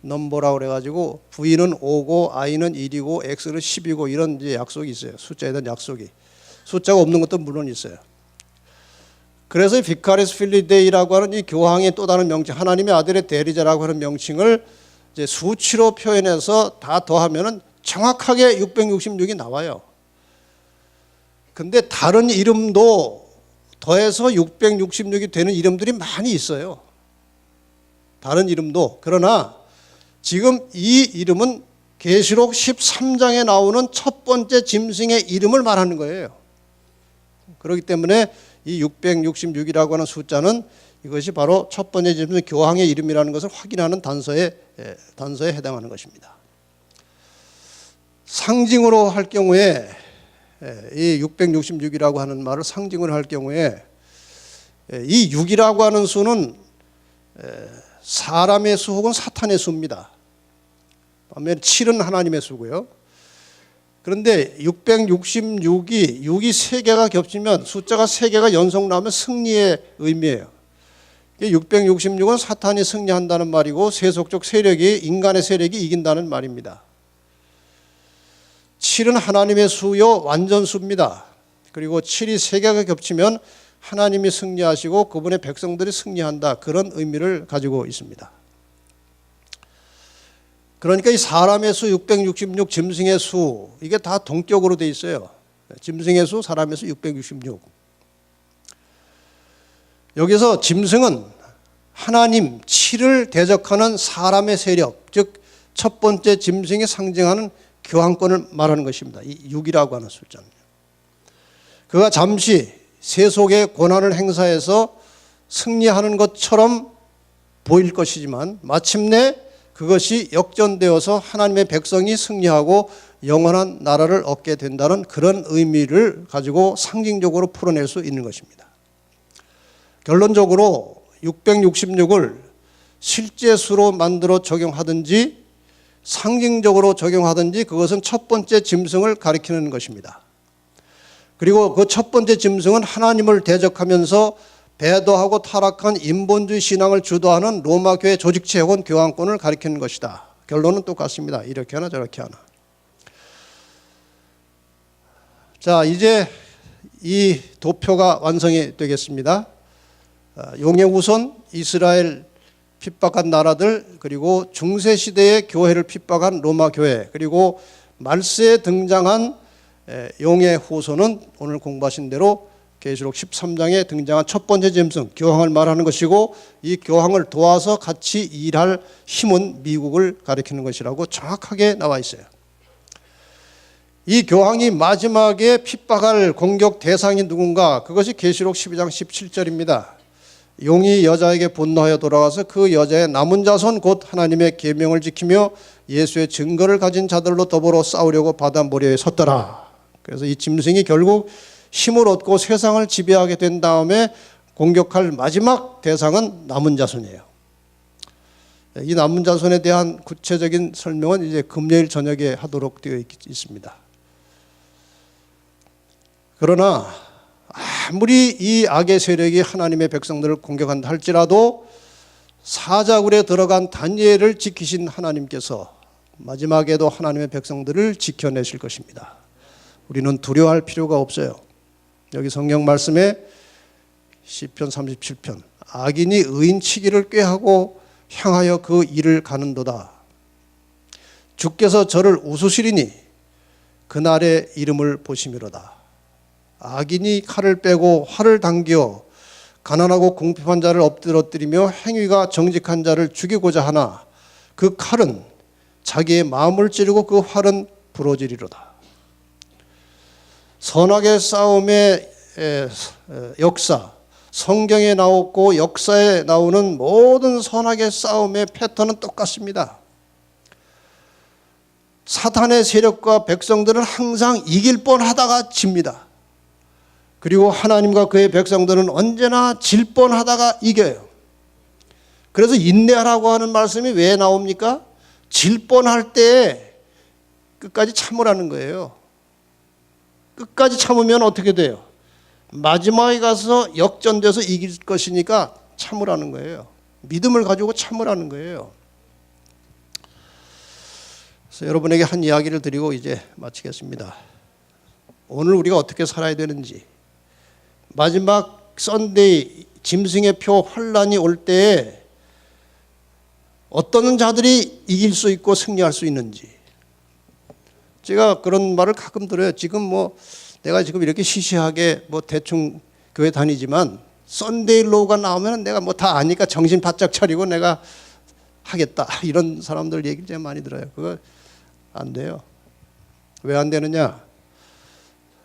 넘버라고 그래가지고 V는 5고 I는 1이고 X는 10이고 이런 이제 약속이 있어요. 숫자에 대한 약속이. 숫자가 없는 것도 물론 있어요. 그래서 비카리우스 필리 데이라고 하는 이 교황의 또 다른 명칭, 하나님의 아들의 대리자라고 하는 명칭을 이제 수치로 표현해서 다 더하면은 정확하게 666이 나와요. 근데 다른 이름도 더해서 666이 되는 이름들이 많이 있어요. 다른 이름도. 그러나 지금 이 이름은 계시록 13장에 나오는 첫 번째 짐승의 이름을 말하는 거예요. 그렇기 때문에 이 666이라고 하는 숫자는 이것이 바로 첫 번째 짐승 교황의 이름이라는 것을 확인하는 단서에 해당하는 것입니다. 상징으로 할 경우에 이 666이라고 하는 말을 상징으로 할 경우에 이 6이라고 하는 수는 사람의 수 혹은 사탄의 수입니다. 반면 7은 하나님의 수고요. 그런데 666이 6이 3개가 겹치면 숫자가 3개가 연속 나오면 승리의 의미예요. 666은 사탄이 승리한다는 말이고 세속적 세력이 인간의 세력이 이긴다는 말입니다. 7은 하나님의 수요 완전수입니다. 그리고 7이 3개가 겹치면 하나님이 승리하시고 그분의 백성들이 승리한다. 그런 의미를 가지고 있습니다. 그러니까 이 사람의 수 666, 짐승의 수 이게 다 동격으로 돼 있어요. 짐승의 수, 사람의 수 666. 여기서 짐승은 하나님 7을 대적하는 사람의 세력, 즉 첫 번째 짐승이 상징하는 교황권을 말하는 것입니다. 이 6이라고 하는 숫자는. 그가 잠시 세속의 권한을 행사해서 승리하는 것처럼 보일 것이지만 마침내 그것이 역전되어서 하나님의 백성이 승리하고 영원한 나라를 얻게 된다는 그런 의미를 가지고 상징적으로 풀어낼 수 있는 것입니다. 결론적으로 666을 실제 수로 만들어 적용하든지 상징적으로 적용하든지 그것은 첫 번째 짐승을 가리키는 것입니다. 그리고 그 첫 번째 짐승은 하나님을 대적하면서 배도하고 타락한 인본주의 신앙을 주도하는 로마 교회 조직체 혹은 교황권을 가리키는 것이다. 결론은 똑같습니다. 이렇게 하나 저렇게 하나. 자, 이제 이 도표가 완성이 되겠습니다. 용의 후손, 이스라엘 핍박한 나라들, 그리고 중세시대의 교회를 핍박한 로마 교회, 그리고 말세에 등장한 용의 후손은 오늘 공부하신 대로 계시록 13장에 등장한 첫 번째 짐승, 교황을 말하는 것이고, 이 교황을 도와서 같이 일할 힘은 미국을 가리키는 것이라고 정확하게 나와 있어요. 이 교황이 마지막에 핍박할 공격 대상이 누군가? 그것이 계시록 12장 17절입니다. 용이 여자에게 분노하여 돌아와서 그 여자의 남은 자손 곧 하나님의 계명을 지키며 예수의 증거를 가진 자들로 더불어 싸우려고 바다 모래에 섰더라. 그래서 이 짐승이 결국 힘을 얻고 세상을 지배하게 된 다음에 공격할 마지막 대상은 남은 자손이에요. 이 남은 자손에 대한 구체적인 설명은 이제 금요일 저녁에 하도록 되어 있습니다. 그러나 아무리 이 악의 세력이 하나님의 백성들을 공격한다 할지라도 사자굴에 들어간 다니엘을 지키신 하나님께서 마지막에도 하나님의 백성들을 지켜내실 것입니다. 우리는 두려워할 필요가 없어요. 여기 성경 말씀에 시편 37편, 악인이 의인치기를 꾀하고 향하여 그 일을 가는도다. 주께서 저를 웃으시리니 그날의 이름을 보시미로다. 악인이 칼을 빼고 활을 당겨 가난하고 궁핍한 자를 엎드러뜨리며 행위가 정직한 자를 죽이고자 하나 그 칼은 자기의 마음을 찌르고 그 활은 부러지리로다. 선악의 싸움의 역사, 성경에 나오고 역사에 나오는 모든 선악의 싸움의 패턴은 똑같습니다. 사탄의 세력과 백성들은 항상 이길 뻔하다가 집니다. 그리고 하나님과 그의 백성들은 언제나 질 뻔하다가 이겨요. 그래서 인내하라고 하는 말씀이 왜 나옵니까? 질 뻔할 때 끝까지 참으라는 거예요. 끝까지 참으면 어떻게 돼요? 마지막에 가서 역전돼서 이길 것이니까 참으라는 거예요. 믿음을 가지고 참으라는 거예요. 그래서 여러분에게 한 이야기를 드리고 이제 마치겠습니다. 오늘 우리가 어떻게 살아야 되는지, 마지막 썬데이 짐승의 표 환란이 올 때에 어떤 자들이 이길 수 있고 승리할 수 있는지, 제가 그런 말을 가끔 들어요. 지금 내가 지금 이렇게 시시하게 대충 교회 다니지만 썬데이 로우가 나오면 내가 다 아니까 정신 바짝 차리고 내가 하겠다, 이런 사람들 얘기를 제가 많이 들어요. 그거 안 돼요. 왜 안 되느냐?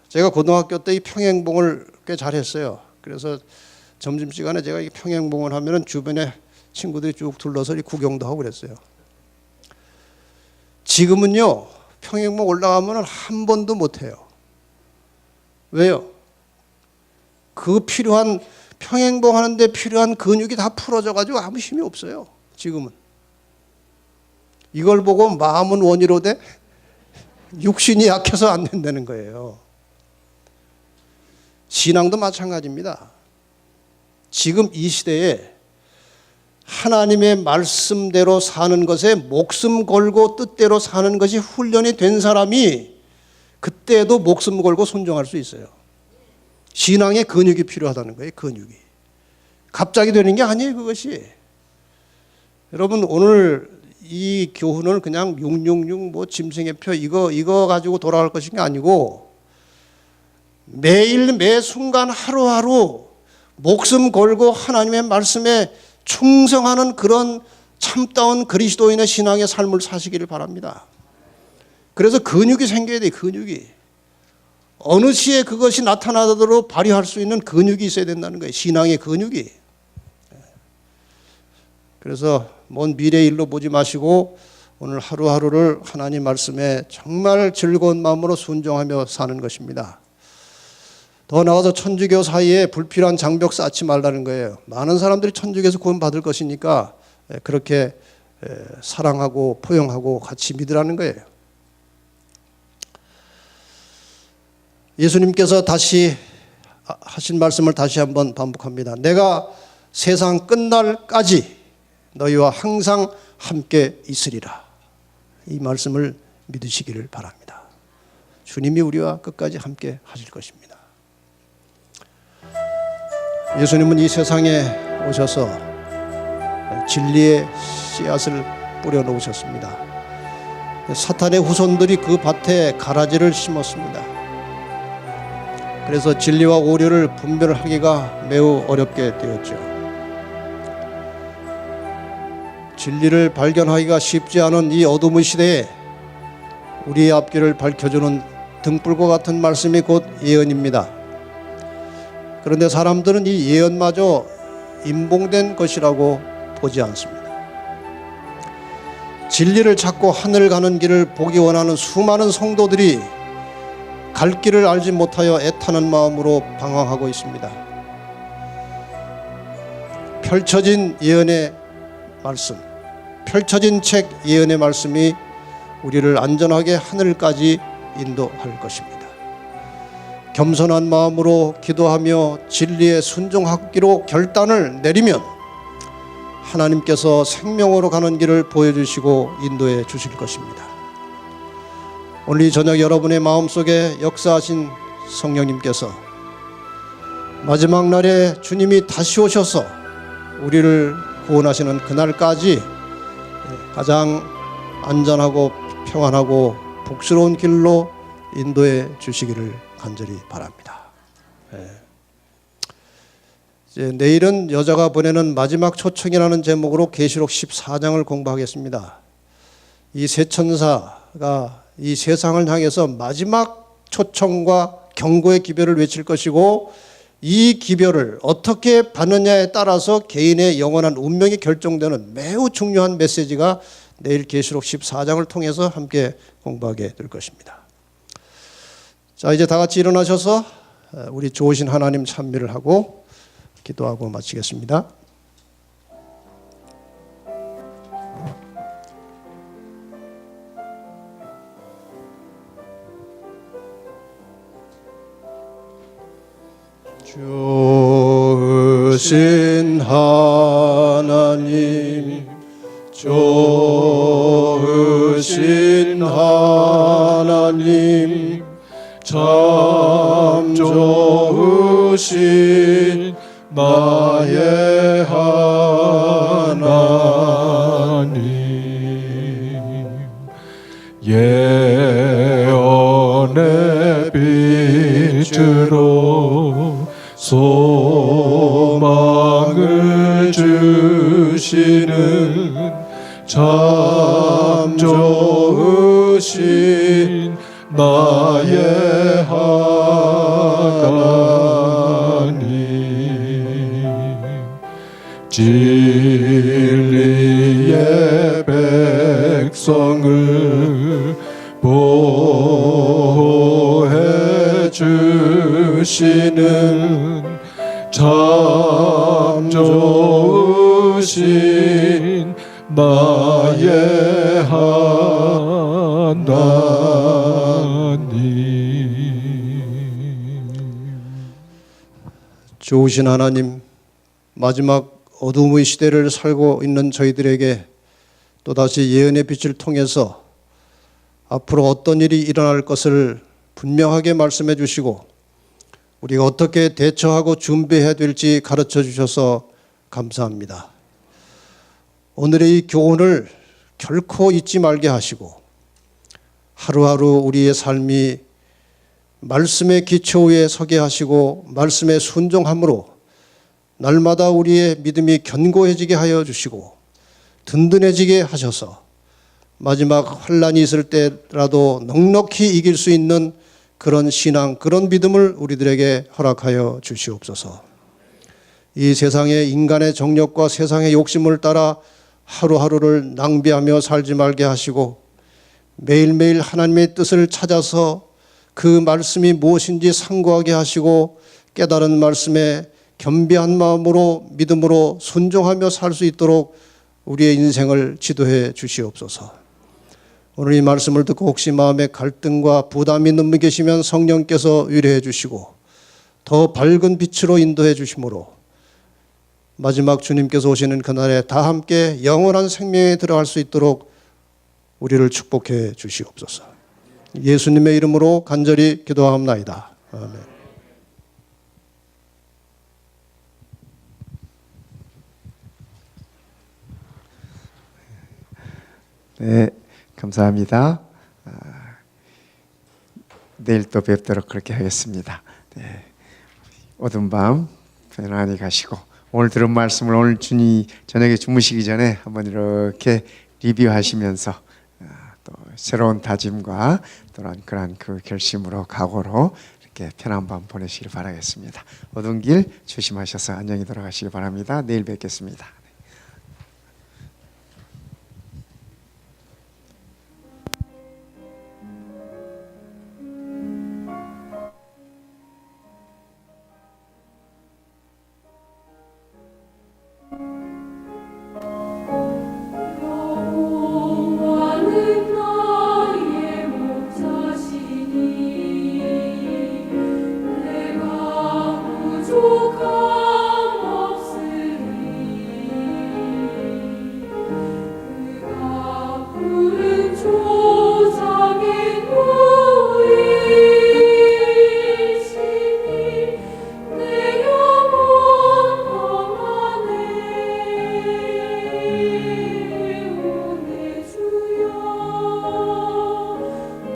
제가 고등학교 때 이 평행봉을 꽤 잘했어요. 그래서 점심시간에 제가 이 평행봉을 하면은 주변에 친구들이 쭉 둘러서 구경도 하고 그랬어요. 지금은요, 평행봉 올라가면 한 번도 못 해요. 왜요? 그 필요한, 평행봉 하는데 필요한 근육이 다 풀어져가지고 아무 힘이 없어요. 지금은. 이걸 보고 마음은 원이로되 육신이 약해서 안 된다는 거예요. 신앙도 마찬가지입니다. 지금 이 시대에 하나님의 말씀대로 사는 것에 목숨 걸고 뜻대로 사는 것이 훈련이 된 사람이 그때도 목숨 걸고 순종할 수 있어요. 신앙의 근육이 필요하다는 거예요. 근육이. 갑자기 되는 게 아니에요. 그것이. 여러분, 오늘 이 교훈을 그냥 666 짐승의 표 이거 가지고 돌아갈 것인 게 아니고, 매일 매 순간 하루하루 목숨 걸고 하나님의 말씀에 충성하는 그런 참다운 그리스도인의 신앙의 삶을 사시기를 바랍니다. 그래서 근육이 생겨야 돼요. 근육이. 어느 시에 그것이 나타나도록 발휘할 수 있는 근육이 있어야 된다는 거예요. 신앙의 근육이. 그래서 먼 미래의 일로 보지 마시고 오늘 하루하루를 하나님 말씀에 정말 즐거운 마음으로 순종하며 사는 것입니다. 더 나아가서 천주교 사이에 불필요한 장벽 쌓지 말라는 거예요. 많은 사람들이 천주교에서 구원받을 것이니까 그렇게 사랑하고 포용하고 같이 믿으라는 거예요. 예수님께서 다시 하신 말씀을 다시 한번 반복합니다. 내가 세상 끝날까지 너희와 항상 함께 있으리라. 이 말씀을 믿으시기를 바랍니다. 주님이 우리와 끝까지 함께 하실 것입니다. 예수님은 이 세상에 오셔서 진리의 씨앗을 뿌려놓으셨습니다. 사탄의 후손들이 그 밭에 가라지를 심었습니다. 그래서 진리와 오류를 분별하기가 매우 어렵게 되었죠. 진리를 발견하기가 쉽지 않은 이 어둠의 시대에 우리의 앞길을 밝혀주는 등불과 같은 말씀이 곧 예언입니다. 그런데 사람들은 이 예언마저 임봉된 것이라고 보지 않습니다. 진리를 찾고 하늘 가는 길을 보기 원하는 수많은 성도들이 갈 길을 알지 못하여 애타는 마음으로 방황하고 있습니다. 펼쳐진 예언의 말씀, 펼쳐진 책 예언의 말씀이 우리를 안전하게 하늘까지 인도할 것입니다. 겸손한 마음으로 기도하며 진리에 순종하기로 결단을 내리면 하나님께서 생명으로 가는 길을 보여주시고 인도해 주실 것입니다. 오늘 이 저녁 여러분의 마음속에 역사하신 성령님께서 마지막 날에 주님이 다시 오셔서 우리를 구원하시는 그날까지 가장 안전하고 평안하고 복스러운 길로 인도해 주시기를 간절히 바랍니다. 이제 내일은 여자가 보내는 마지막 초청이라는 제목으로 계시록 14장을 공부하겠습니다. 이 세 천사가 이 세상을 향해서 마지막 초청과 경고의 기별을 외칠 것이고 이 기별을 어떻게 받느냐에 따라서 개인의 영원한 운명이 결정되는 매우 중요한 메시지가 내일 계시록 14장을 통해서 함께 공부하게 될 것입니다. 자, 이제 다 같이 일어나셔서 우리 좋으신 하나님 찬미를 하고 기도하고 마치겠습니다. 좋으신 하나님, 좋으신 하나님, 참 좋으신 나의 하나님, 예언의 빛으로 소망을 주시는 참 좋으신 나의 하나님, 진리의 백성을 보호해 주시는 참 좋으신 나의 하나님. 좋으신 하나님, 마지막 어둠의 시대를 살고 있는 저희들에게 또다시 예언의 빛을 통해서 앞으로 어떤 일이 일어날 것을 분명하게 말씀해 주시고 우리가 어떻게 대처하고 준비해야 될지 가르쳐 주셔서 감사합니다. 오늘의 이 교훈을 결코 잊지 말게 하시고 하루하루 우리의 삶이 말씀의 기초 위에 서게 하시고 말씀에 순종함으로 날마다 우리의 믿음이 견고해지게 하여 주시고 든든해지게 하셔서 마지막 환난이 있을 때라도 넉넉히 이길 수 있는 그런 신앙, 그런 믿음을 우리들에게 허락하여 주시옵소서. 이 세상의 인간의 정욕과 세상의 욕심을 따라 하루하루를 낭비하며 살지 말게 하시고 매일매일 하나님의 뜻을 찾아서 그 말씀이 무엇인지 상고하게 하시고 깨달은 말씀에 겸비한 마음으로 믿음으로 순종하며 살 수 있도록 우리의 인생을 지도해 주시옵소서. 오늘 이 말씀을 듣고 혹시 마음에 갈등과 부담이 있는 분 계시면 성령께서 위로해 주시고 더 밝은 빛으로 인도해 주심으로 마지막 주님께서 오시는 그날에 다 함께 영원한 생명에 들어갈 수 있도록 우리를 축복해 주시옵소서. 예수님의 이름으로 간절히 기도하옵나이다. 아멘. 네, 감사합니다. 내일 또 뵙도록 그렇게 하겠습니다. 네, 어두운 밤 편안히 가시고 오늘 들은 말씀을 오늘 저녁에 주무시기 전에 한번 이렇게 리뷰하시면서 또 새로운 다짐과 또한 그러한 그 결심으로 각오로 이렇게 편한 밤 보내시길 바라겠습니다. 어두운 길 조심하셔서 안녕히 돌아가시기 바랍니다. 내일 뵙겠습니다.